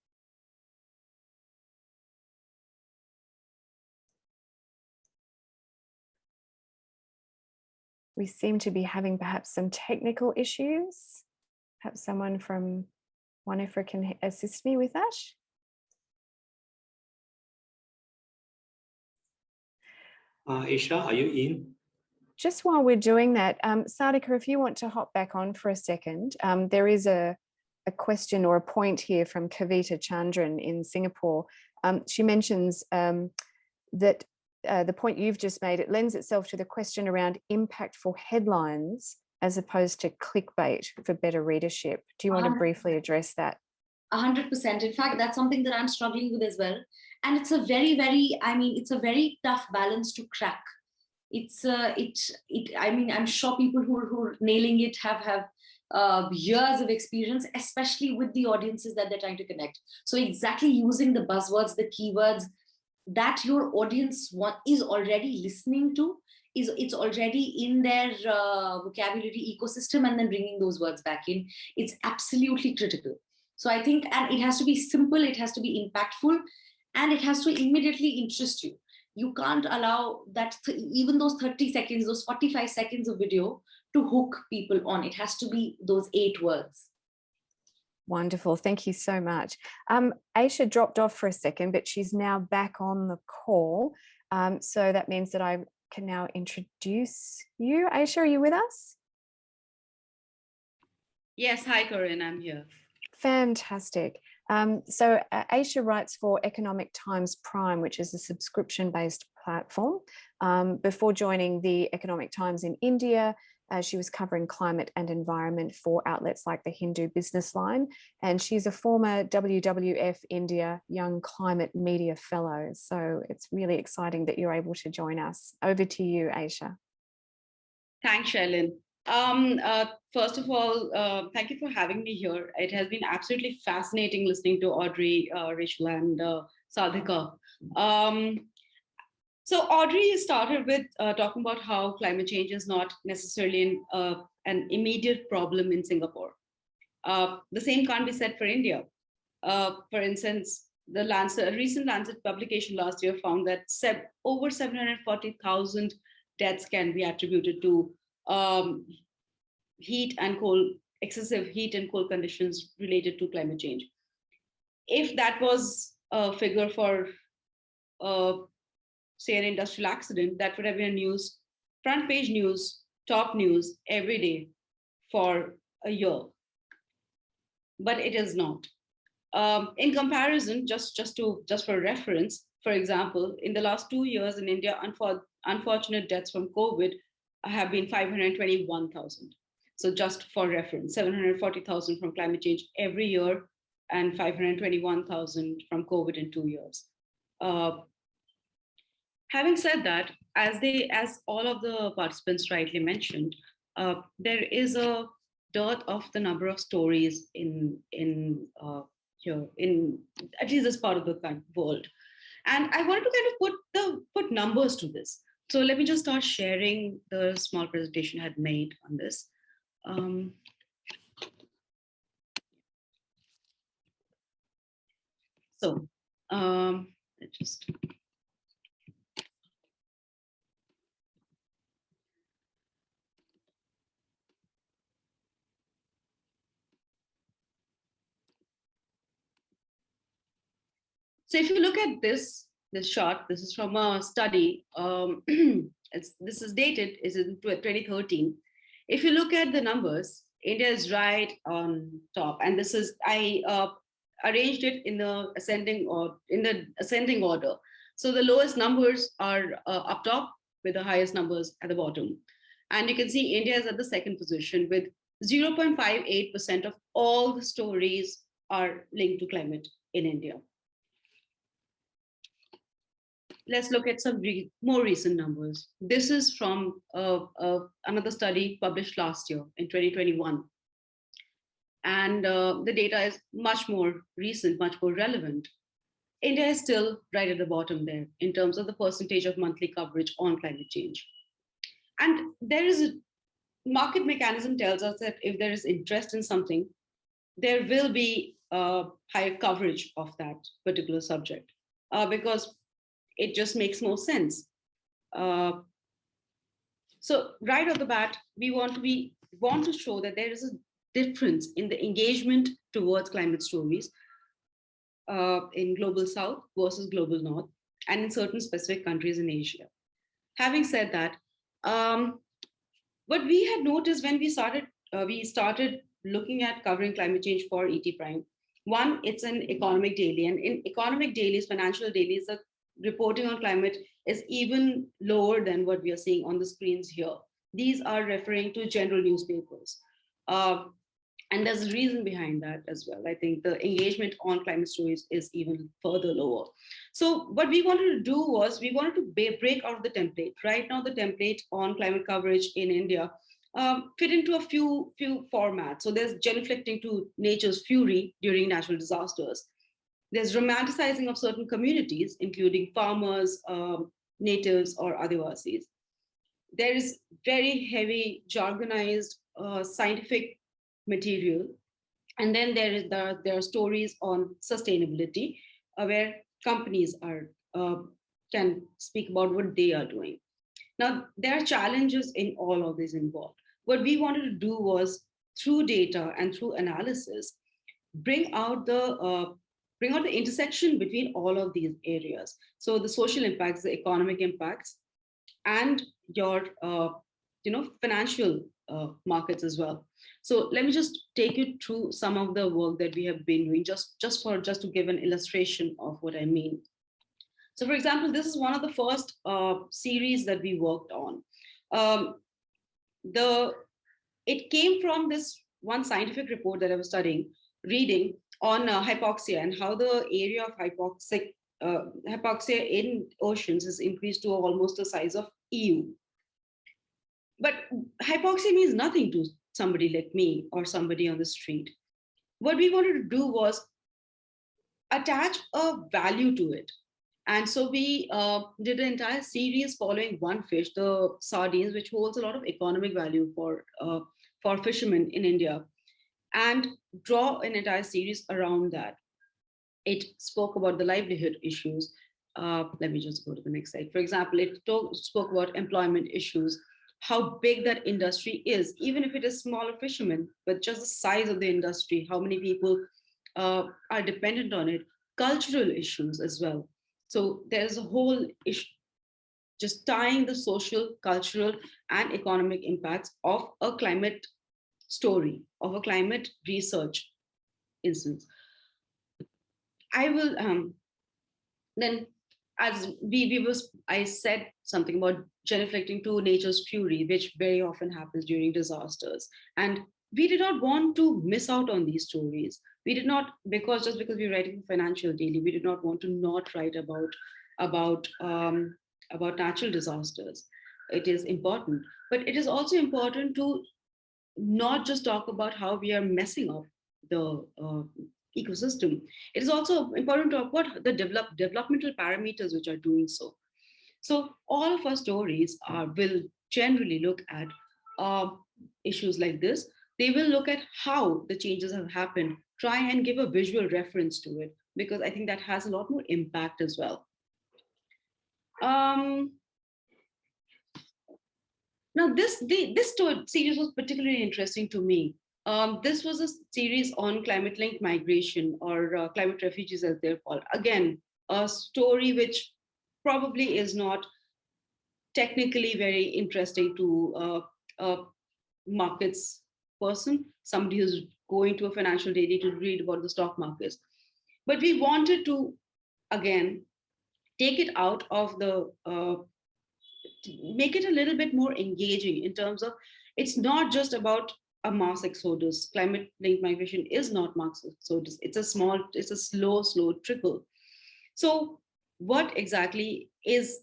We seem to be having perhaps some technical issues. Perhaps someone from WAN-IFRA can assist me with that. Aisha, are you in? Just while we're doing that, Sadhika, if you want to hop back on for a second, there is a question or a point here from Kavita Chandran in Singapore. She mentions that the point you've just made, it lends itself to the question around impactful headlines as opposed to clickbait for better readership. Do you want to briefly address that? 100%. In fact, that's something that I'm struggling with as well. And it's a very, very, it's a very tough balance to crack. I'm sure people who are nailing it have years of experience, especially with the audiences that they're trying to connect. So exactly using the buzzwords, the keywords that your audience is already listening to, it's already in their vocabulary ecosystem, and then bringing those words back in, it's absolutely critical. So I think, and it has to be simple, it has to be impactful, and it has to immediately interest you. You can't allow that, even those 30 seconds, those 45 seconds of video to hook people on. It has to be those 8 words. Wonderful. Thank you so much. Aisha dropped off for a second, but she's now back on the call. So that means that I can now introduce you. Aisha, are you with us? Yes. Hi, Corinne. I'm here. Fantastic. So Aisha writes for Economic Times Prime, which is a subscription-based platform. Before joining the Economic Times in India, she was covering climate and environment for outlets like the Hindu Business Line, and she's a former WWF India Young Climate Media Fellow. So it's really exciting that you're able to join us. Over to you, Aisha. Thanks, Shailin. First of all, thank you for having me here. It has been absolutely fascinating listening to Audrey, Rachel, and Sadhika. So Audrey started with talking about how climate change is not necessarily an immediate problem in Singapore. The same can't be said for India. For instance, the recent Lancet publication last year found that over 740,000 deaths can be attributed to excessive heat and cold conditions related to climate change. If that was a figure for, say, an industrial accident, that would have been a front page news, top news every day for a year. But it is not. In comparison, just for reference, for example, in the last 2 years in India, unfortunate deaths from COVID have been 521,000. So just for reference, 740,000 from climate change every year and 521,000 from COVID in 2 years. Having said that, as all of the participants rightly mentioned, there is a dearth of the number of stories in at least this part of the world. And I wanted to kind of put numbers to this. So let me just start sharing the small presentation I had made on this. So if you look at this chart, this is from a study. This is dated, is in 2013. If you look at the numbers, India is right on top, and this is I arranged it in the ascending order. So the lowest numbers are up top, with the highest numbers at the bottom, and you can see India is at the second position with 0.58% of all the stories are linked to climate in India. Let's look at some more recent numbers. This is from another study published last year in 2021. and the data is much more recent, much more relevant. India is still right at the bottom there in terms of the percentage of monthly coverage on climate change. And there is a market mechanism tells us that if there is interest in something, there will be higher coverage of that particular subject because it just makes more sense. So right off the bat, we want to show that there is a difference in the engagement towards climate stories in global South versus global North, and in certain specific countries in Asia. Having said that, what we had noticed when we started looking at covering climate change for ET Prime. One, it's an economic daily, and in economic dailies, financial dailies, the reporting on climate is even lower than what we are seeing on the screens here. These are referring to general newspapers. And there's a reason behind that as well. I think the engagement on climate stories is even further lower. So what we wanted to do was we wanted to break out of the template. Right now, the template on climate coverage in India fit into a few formats. So there's genuflecting to nature's fury during natural disasters. There's romanticizing of certain communities, including farmers, natives, or Adivasis. There is very heavy jargonized scientific material. And then there are stories on sustainability where companies can speak about what they are doing. Now, there are challenges in all of this involved. What we wanted to do was, through data and through analysis, bring out the intersection between all of these areas. So the social impacts, the economic impacts, and your financial markets as well. So let me just take you through some of the work that we have been doing, just to give an illustration of what I mean. So for example, this is one of the first series that we worked on. It came from this one scientific report that I was reading on hypoxia, and how the area of hypoxia in oceans is increased to almost the size of EU. But hypoxia means nothing to somebody like me or somebody on the street. What we wanted to do was attach a value to it. And so we did an entire series following one fish, the sardines, which holds a lot of economic value for fishermen in India, and draw an entire series around that. It spoke about the livelihood issues. Let me just go to the next slide. For example, it spoke about employment issues, how big that industry is, even if it is smaller fishermen, but just the size of the industry, how many people are dependent on it, cultural issues as well. So there's a whole issue, just tying the social, cultural, and economic impacts of a climate story, of a climate research instance. I will then, as I said something about genuflecting to nature's fury, which very often happens during disasters. And we did not want to miss out on these stories. We did not, just because we're writing financial daily, we did not want to not write about natural disasters. It is important, but it is also important to not just talk about how we are messing up the ecosystem. It is also important to talk about the developmental parameters which are doing so. So all of our stories will generally look at issues like this. They will look at how the changes have happened, try and give a visual reference to it, because I think that has a lot more impact as well. Now, this series was particularly interesting to me. This was a series on climate-linked migration, or climate refugees as they're called. Again, a story which probably is not technically very interesting to a markets person, somebody who's going to a financial daily to read about the stock markets. But we wanted to, again, take it out of the, make it a little bit more engaging in terms of, it's not just about a mass exodus. Climate-linked migration is not mass exodus. It's a slow trickle. So what exactly is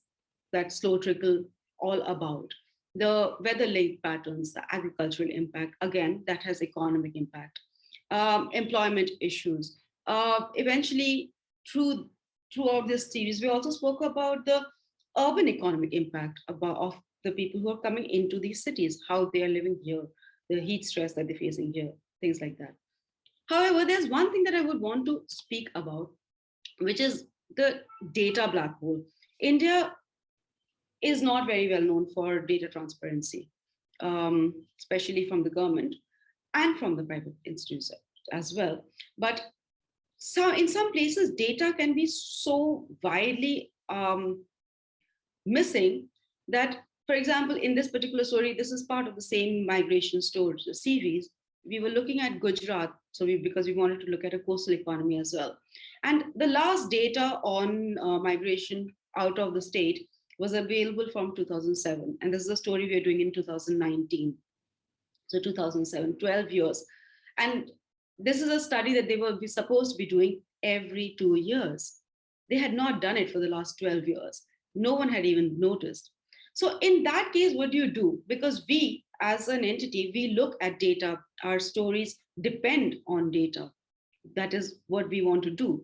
that slow trickle all about? The weather-linked patterns, the agricultural impact, again, that has economic impact. employment issues. Eventually, throughout this series, we also spoke about the urban economic impact of the people who are coming into these cities, how they are living here, the heat stress that they're facing here, things like that. However, there's one thing that I would want to speak about, which is the data black hole. India is not very well known for data transparency, especially from the government and from the private institutes as well. But in some places, data can be so widely missing that, for example, in this particular story, this is part of the same migration story series. We were looking at Gujarat, because we wanted to look at a coastal economy as well. And the last data on migration out of the state was available from 2007. And this is a story we are doing in 2019. So 2007, 12 years. And this is a study that they were supposed to be doing every 2 years. They had not done it for the last 12 years. No one had even noticed. So in that case, what do you do? Because we, as an entity, we look at data. Our stories depend on data. That is what we want to do.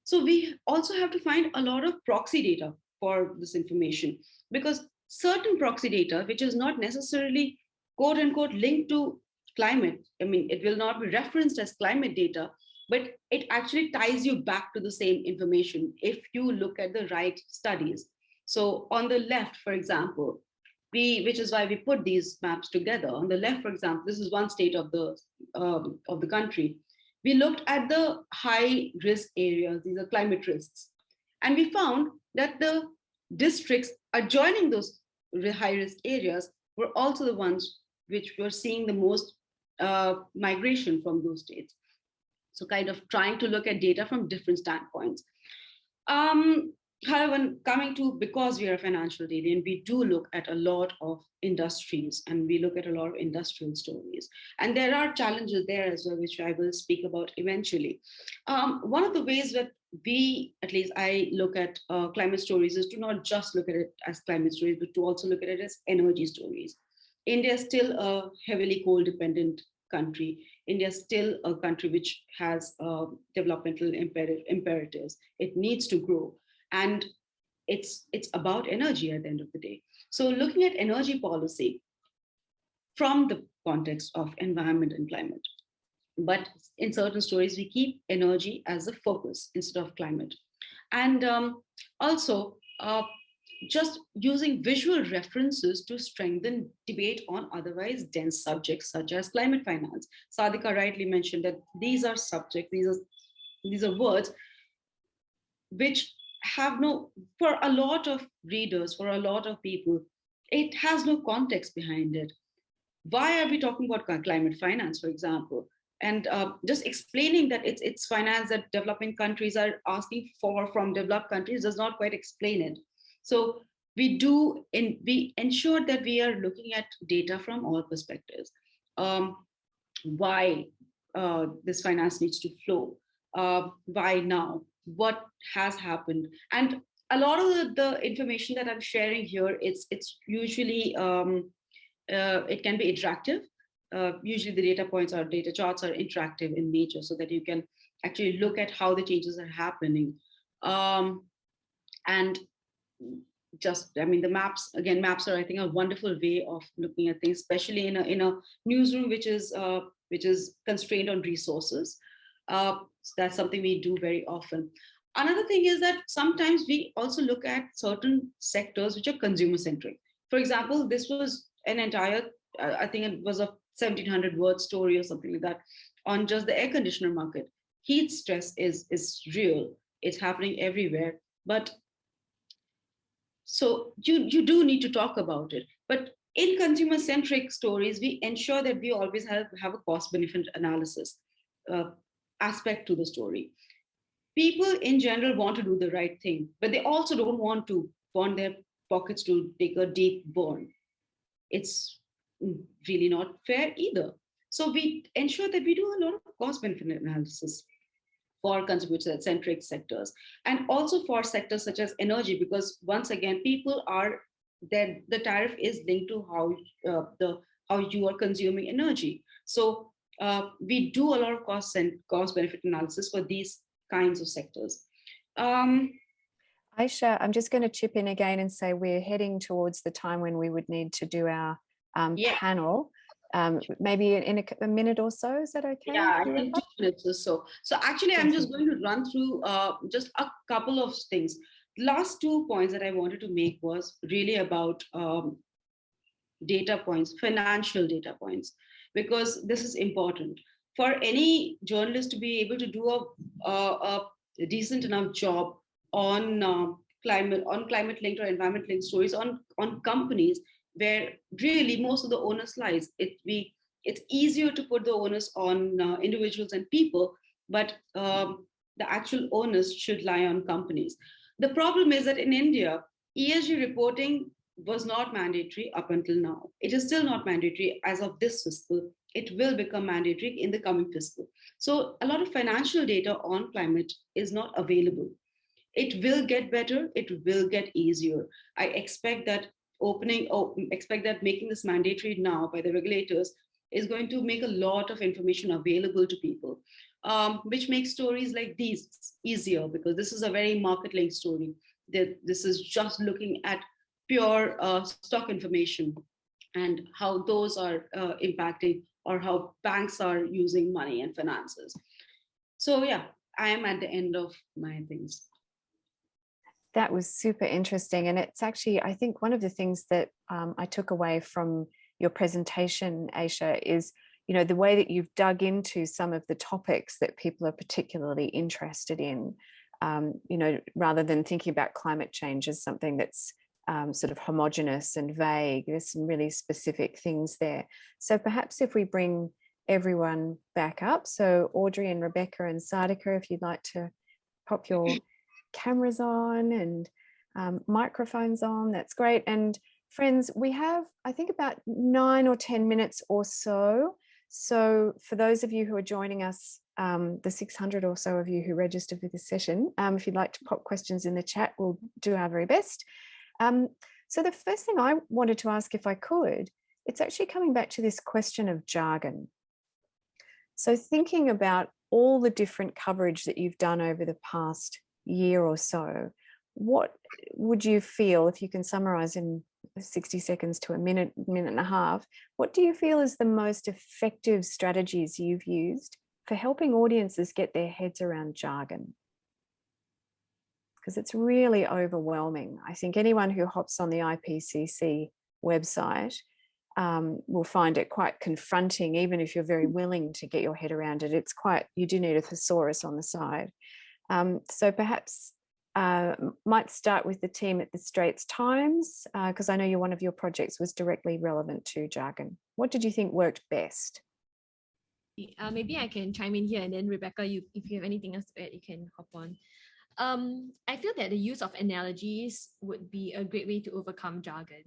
So we also have to find a lot of proxy data for this information, because certain proxy data, which is not necessarily quote unquote linked to climate, I mean, it will not be referenced as climate data, but it actually ties you back to the same information if you look at the right studies. So on the left, for example, which is why we put these maps together. On the left, for example, this is one state of the country. We looked at the high risk areas, these are climate risks. And we found that the districts adjoining those high risk areas were also the ones which were seeing the most migration from those states. So kind of trying to look at data from different standpoints. However, coming to, because we are a financial data, and we do look at a lot of industries and we look at a lot of industrial stories. And there are challenges there as well, which I will speak about eventually. One of the ways that we, at least I look at climate stories, is to not just look at it as climate stories, but to also look at it as energy stories. India is still a heavily coal dependent country. India is still a country which has developmental imperatives. It needs to grow. And it's about energy at the end of the day. So looking at energy policy from the context of environment and climate. But in certain stories, we keep energy as a focus instead of climate. And also, just using visual references to strengthen debate on otherwise dense subjects such as climate finance. Sadhika rightly mentioned that these are subjects, these are words which have no, for a lot of readers, for a lot of people, it has no context behind it. Why are we talking about climate finance, for example? And just explaining that it's finance that developing countries are asking for from developed countries does not quite explain it. So we ensure that we are looking at data from all perspectives. Why this finance needs to flow? Why now? What has happened? And a lot of the information that I'm sharing here, it's usually, it can be interactive. Usually the data points or data charts are interactive in nature so that you can actually look at how the changes are happening. And just, I mean, the maps, again, maps are, I think, a wonderful way of looking at things, especially in a newsroom, which is constrained on resources. So that's something we do very often. Another thing is that sometimes we also look at certain sectors which are consumer centric. For example, this was an entire, I think it was a 1700 word story or something like that on just the air conditioner market. Heat stress is real. It's happening everywhere. But so you do need to talk about it. But in consumer centric stories, we ensure that we always have a cost benefit analysis aspect to the story. People in general want to do the right thing, but they also don't want their pockets to take a deep burn. It's really not fair either. So we ensure that we do a lot of cost benefit analysis for consumer-centric sectors, and also for sectors such as energy, because once again, people are then the tariff is linked to how you are consuming energy. So we do a lot of cost benefit analysis for these kinds of sectors. Aisha, I'm just going to chip in again and say we're heading towards the time when we would need to do our panel. Maybe in a minute or so. Is that okay? Yeah, I think 2 minutes or so. So actually, I'm just going to run through just a couple of things. Last 2 points that I wanted to make was really about data points, financial data points, because this is important. For any journalist to be able to do a decent enough job on climate-linked or environment-linked stories on companies where really most of the onus lies. It's easier to put the onus on individuals and people, but the actual onus should lie on companies. The problem is that in India, ESG reporting was not mandatory up until now. It is still not mandatory as of this fiscal. It will become mandatory in the coming fiscal. So a lot of financial data on climate is not available. It will get better. It will get easier. I expect that making this mandatory now by the regulators is going to make a lot of information available to people, which makes stories like these easier, because this is a very market-linked story. This is just looking at pure stock information and how those are impacting, or how banks are using money and finances. So yeah, I am at the end of my things. That was super interesting. And it's actually, I think one of the things that I took away from your presentation, Aisha, is, you know, the way that you've dug into some of the topics that people are particularly interested in, you know, rather than thinking about climate change as something that's sort of homogenous and vague. There's some really specific things there. So perhaps if we bring everyone back up, so Audrey and Rebecca and Sadhika, if you'd like to pop your cameras on and microphones on, that's great. And friends, we have, I think, about 9 or 10 minutes or so. So for those of you who are joining us, the 600 or so of you who registered for this session, if you'd like to pop questions in the chat, we'll do our very best. So the first thing I wanted to ask, if I could, it's actually coming back to this question of jargon. So thinking about all the different coverage that you've done over the past year or so, what would you feel, if you can summarize in 60 seconds to a minute, minute and a half, what do you feel is the most effective strategies you've used for helping audiences get their heads around jargon? Because it's really overwhelming. I think anyone who hops on the IPCC website will find it quite confronting, even if you're very willing to get your head around it. It's quite, you do need a thesaurus on the side. So perhaps might start with the team at the Straits Times, because I know one of your projects was directly relevant to jargon. What did you think worked best? Maybe I can chime in here, and then Rebecca, if you have anything else to add, you can hop on. I feel that the use of analogies would be a great way to overcome jargon.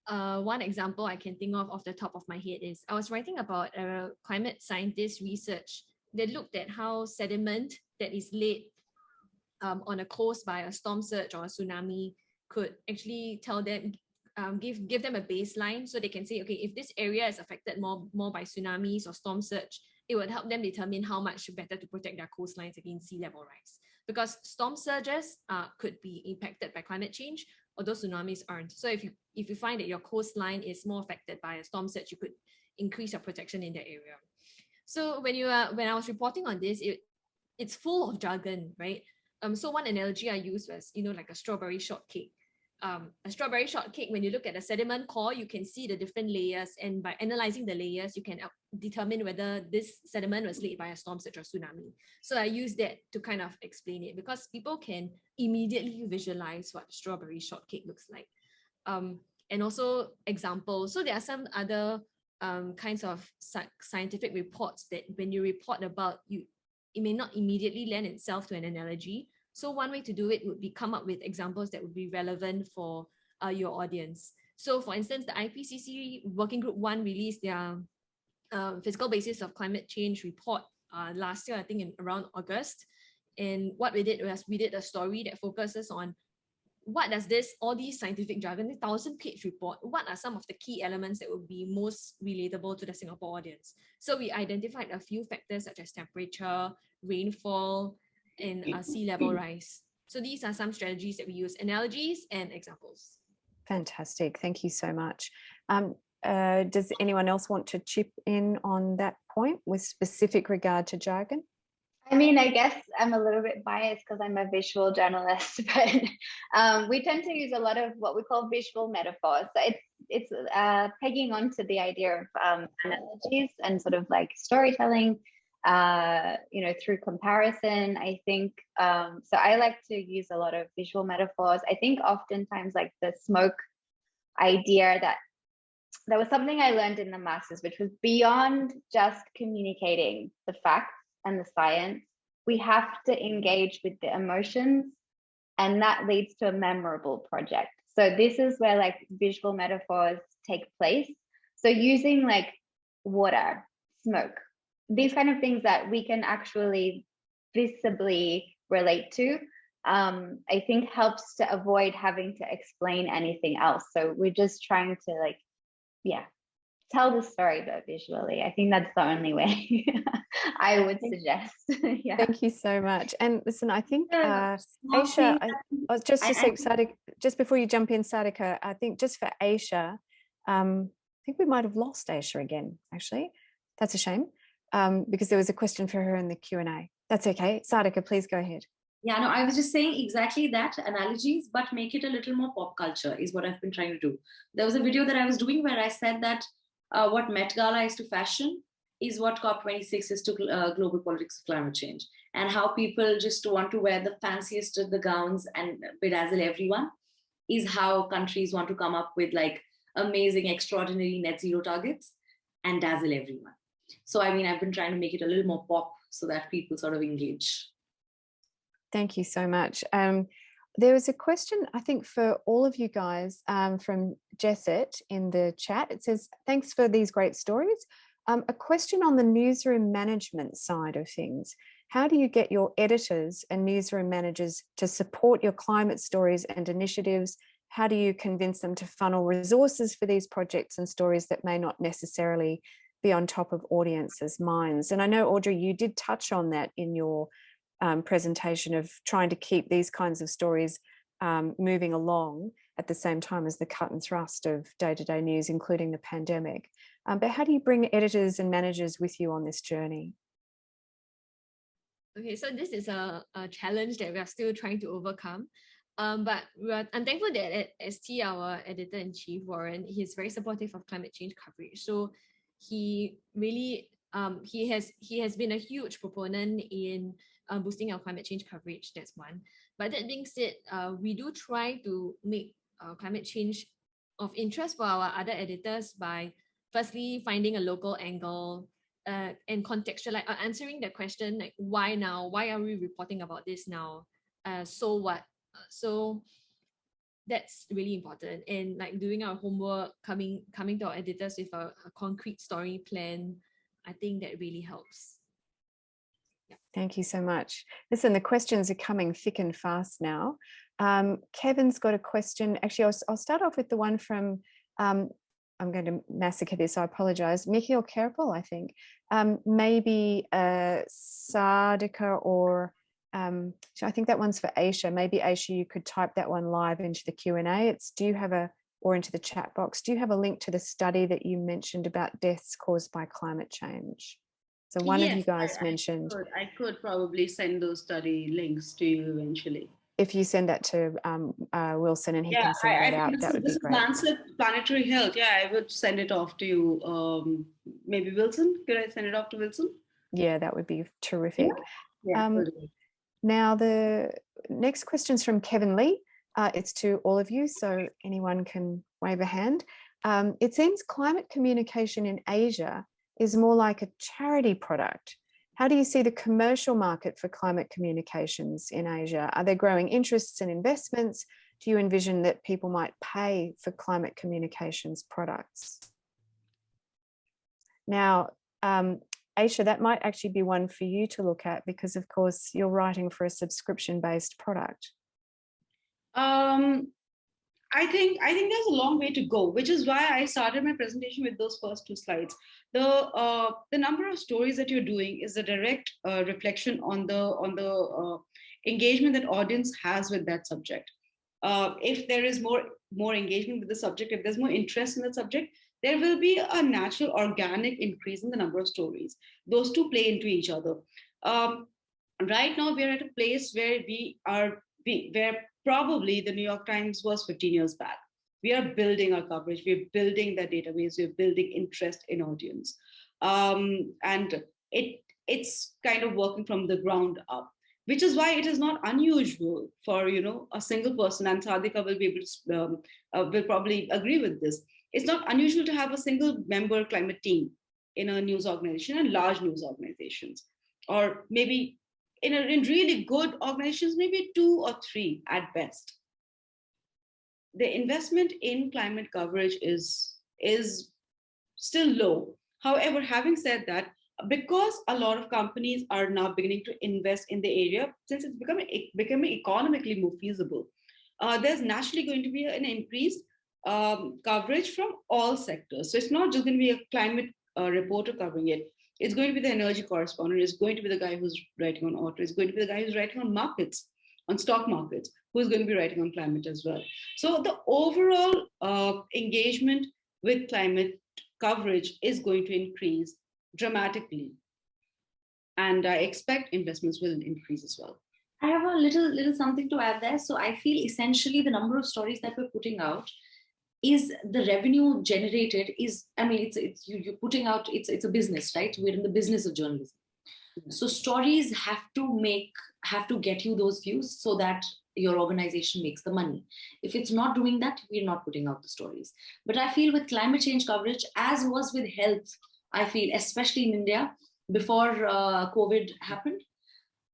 One example I can think of off the top of my head is I was writing about a climate scientist research that looked at how sediment that is laid on a coast by a storm surge or a tsunami could actually tell them, give them a baseline, so they can say, okay, if this area is affected more by tsunamis or storm surge, it would help them determine how much better to protect their coastlines against sea level rise. Because storm surges could be impacted by climate change, although tsunamis aren't. So if you find that your coastline is more affected by a storm surge, you could increase your protection in that area. So when I was reporting on this, it's full of jargon, right? So one analogy I used was, like a strawberry shortcake. A strawberry shortcake, when you look at the sediment core, you can see the different layers, and by analyzing the layers, you can determine whether this sediment was laid by a storm surge or tsunami. So I use that to kind of explain it, because people can immediately visualize what strawberry shortcake looks like. And also examples. So there are some other kinds of scientific reports that when you report about, it may not immediately lend itself to an analogy. So one way to do it would be come up with examples that would be relevant for your audience. So for instance, the IPCC Working Group 1 released their physical basis of climate change report last year, I think in around August. And what we did was we did a story that focuses on what does all these scientific jargon, the 1,000-page report, what are some of the key elements that would be most relatable to the Singapore audience? So we identified a few factors such as temperature, rainfall, and sea level rise. So these are some strategies that we use, analogies and examples. Fantastic. Thank you so much. Does anyone else want to chip in on that point with specific regard to jargon? I mean, I guess I'm a little bit biased because I'm a visual journalist, but we tend to use a lot of what we call visual metaphors. So it's pegging onto the idea of analogies and sort of like storytelling, through comparison. I think so. I like to use a lot of visual metaphors. I think oftentimes like the smoke idea, that was something I learned in the masters, which was beyond just communicating the facts and the science. We have to engage with the emotions, and that leads to a memorable project. So this is where like visual metaphors take place. So using like water, smoke, these kind of things that we can actually visibly relate to, I think helps to avoid having to explain anything else. So we're just trying to tell the story, but visually. I think that's the only way I would suggest. Yeah. Thank you so much. And listen, I think Aisha, just before you jump in, Sadhika, I think just for Aisha, I think we might have lost Aisha again, actually. That's a shame, because there was a question for her in the Q&A. That's okay. Sadhika, please go ahead. Yeah, no, I was just saying exactly that, analogies, but make it a little more pop culture is what I've been trying to do. There was a video that I was doing where I said that what Met Gala is to fashion is what COP26 is to global politics of climate change, and how people just want to wear the fanciest of the gowns and bedazzle everyone is how countries want to come up with like amazing, extraordinary net zero targets and dazzle everyone. So, I mean, I've been trying to make it a little more pop so that people sort of engage. Thank you so much. There was a question, I think, for all of you guys from Jesset in the chat. It says, thanks for these great stories. A question on the newsroom management side of things. How do you get your editors and newsroom managers to support your climate stories and initiatives? How do you convince them to funnel resources for these projects and stories that may not necessarily be on top of audiences' minds? And I know, Audrey, you did touch on that in your presentation of trying to keep these kinds of stories moving along at the same time as the cut and thrust of day-to-day news, including the pandemic. But how do you bring editors and managers with you on this journey? Okay, so this is a challenge that we are still trying to overcome. But I'm thankful that at ST, our editor-in-chief, Warren, he's very supportive of climate change coverage. So he really, he has been a huge proponent in boosting our climate change coverage. That's one. But that being said, we do try to make climate change of interest for our other editors by firstly finding a local angle and contextualize, answering the question like, why now? Why are we reporting about this now? So what? So that's really important. And like doing our homework, coming to our editors with a concrete story plan, I think that really helps. Thank you so much. Listen, the questions are coming thick and fast now. Kevin's got a question. Actually, I'll start off with the one from, I'm going to massacre this, I apologize, Mikhail Kerpel, I think. Maybe Sadhika or, I think that one's for Aisha. Maybe Aisha, you could type that one live into the Q&A. Or into the chat box. Do you have a link to the study that you mentioned about deaths caused by climate change? So one of you guys mentioned. I could probably send those study links to you eventually. If you send that to Wilson and he can send that out, that would be great. Lancet Planetary Health. Yeah, I would send it off to you. Maybe Wilson. Could I send it off to Wilson? Yeah, that would be terrific. Yeah, now the next question's from Kevin Lee. It's to all of you, so anyone can wave a hand. It seems climate communication in Asia is more like a charity product. How do you see the commercial market for climate communications in Asia? Are there growing interests and investments? Do you envision that people might pay for climate communications products? Now, Aisha, that might actually be one for you to look at because, of course, you're writing for a subscription-based product. I think there's a long way to go, which is why I started my presentation with those first two slides. The number of stories that you're doing is a direct reflection on the engagement that audience has with that subject. If there is more engagement with the subject, if there's more interest in the subject, there will be a natural organic increase in the number of stories. Those two play into each other. Right now, we're at a place where where probably the New York Times was 15 years back. We are building our coverage, we're building that database, we're building interest in audience. And it's kind of working from the ground up, which is why it is not unusual for a single person, and Sadhika will be able to will probably agree with this. It's not unusual to have a single member climate team in a news organization and large news organizations, or maybe in really good organizations, maybe 2 or 3 at best. The investment in climate coverage is still low. However, having said that, because a lot of companies are now beginning to invest in the area, since it's becoming economically more feasible, there's naturally going to be an increased coverage from all sectors. So it's not just going to be a climate reporter covering it. It's going to be the energy correspondent. It's going to be the guy who's writing on auto. It's going to be the guy who's writing on markets, on stock markets, who's going to be writing on climate as well. So the overall engagement with climate coverage is going to increase dramatically. And I expect investments will increase as well. I have a little something to add there. So I feel essentially the number of stories that we're putting out is the revenue generated is, I mean, it's you're putting out, it's a business, right? We're in the business of journalism. So stories have to get you those views so that your organization makes the money. If it's not doing that, we're not putting out the stories. But I feel with climate change coverage, as was with health, I feel, especially in India, before COVID happened,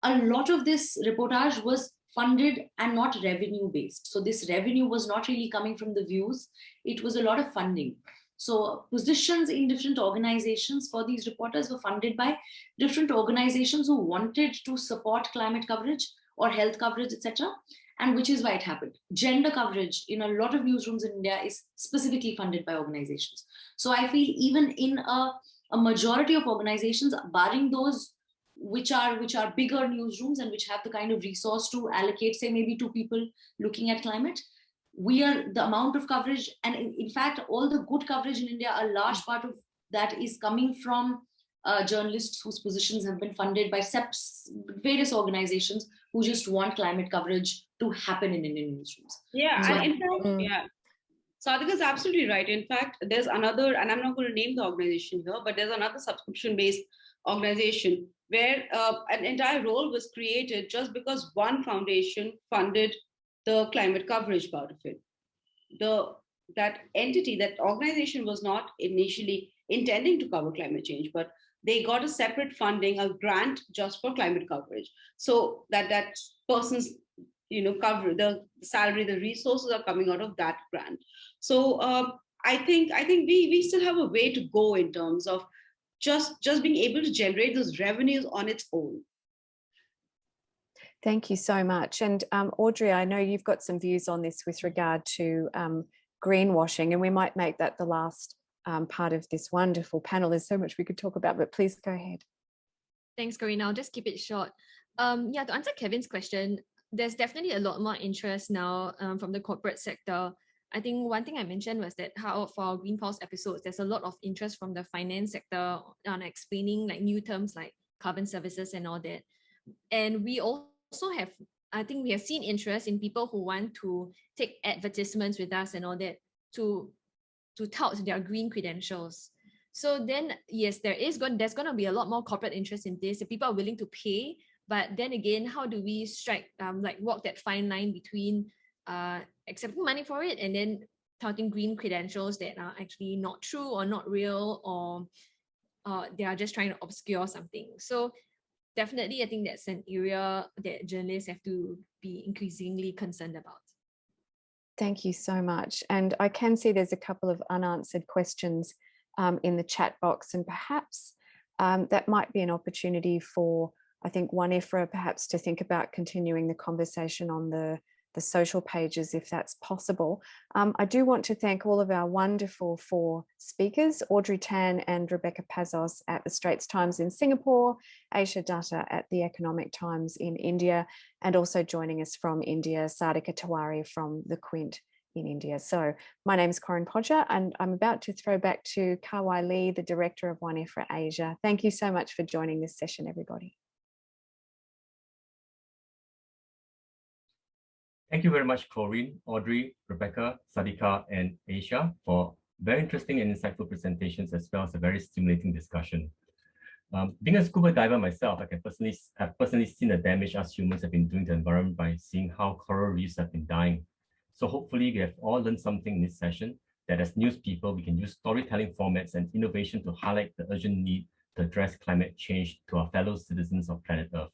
a lot of this reportage was funded and not revenue based. So this revenue was not really coming from the views. It was a lot of funding. So positions in different organizations for these reporters were funded by different organizations who wanted to support climate coverage or health coverage, etc. And which is why it happened. Gender coverage in a lot of newsrooms in India is specifically funded by organizations. So I feel even in a majority of organizations, barring those which are bigger newsrooms and which have the kind of resource to allocate, say, maybe 2 people looking at climate, the amount of coverage, and in fact, all the good coverage in India, a large part of that is coming from journalists whose positions have been funded by various organizations who just want climate coverage to happen in Indian newsrooms. Yeah, So and in fact, yeah. Sadhika is absolutely right. In fact, there's another, and I'm not going to name the organization here, but there's another subscription-based organization where an entire role was created just because one foundation funded the climate coverage part of it. That entity, that organization was not initially intending to cover climate change, but they got a separate funding, a grant just for climate coverage. So that person's cover, the salary, the resources are coming out of that grant. So I think we still have a way to go in terms of just being able to generate those revenues on its own. Thank you so much. And Audrey, I know you've got some views on this with regard to greenwashing, and we might make that the last part of this wonderful panel. There's so much we could talk about, but please go ahead. Thanks, Corinne. I'll just keep it short. Yeah, to answer Kevin's question, there's definitely a lot more interest now from the corporate sector. I think one thing I mentioned was that how for our Green Pulse episodes, there's a lot of interest from the finance sector on explaining like new terms like carbon services and all that. And we also have, I think we have seen interest in people who want to take advertisements with us and all that to tout their green credentials. So then, yes, there's going to be a lot more corporate interest in this. People are willing to pay, but then again, how do we strike, walk that fine line between accepting money for it and then touting green credentials that are actually not true or not real, or they are just trying to obscure something. So definitely, I think that's an area that journalists have to be increasingly concerned about. Thank you so much. And I can see there's a couple of unanswered questions in the chat box, and perhaps that might be an opportunity for, I think, WAN-IFRA perhaps to think about continuing the conversation on the the social pages if that's possible. I do want to thank all of our wonderful 4 speakers, Audrey Tan and Rebecca Pazos at the Straits Times in Singapore, Aisha Dutta at the Economic Times in India, and also joining us from India, Sadhika Tiwari from the Quint in India. So my name is Corinne Podger, and I'm about to throw back to Kawai Lee, the director of WAN-IFRA Asia. Thank you so much for joining this session, everybody. Thank you very much, Corinne, Audrey, Rebecca, Sadhika, and Aisha for very interesting and insightful presentations, as well as a very stimulating discussion. Being a scuba diver myself, I have personally seen the damage us humans have been doing to the environment by seeing how coral reefs have been dying. So hopefully we have all learned something in this session, that as news people, we can use storytelling formats and innovation to highlight the urgent need to address climate change to our fellow citizens of planet Earth.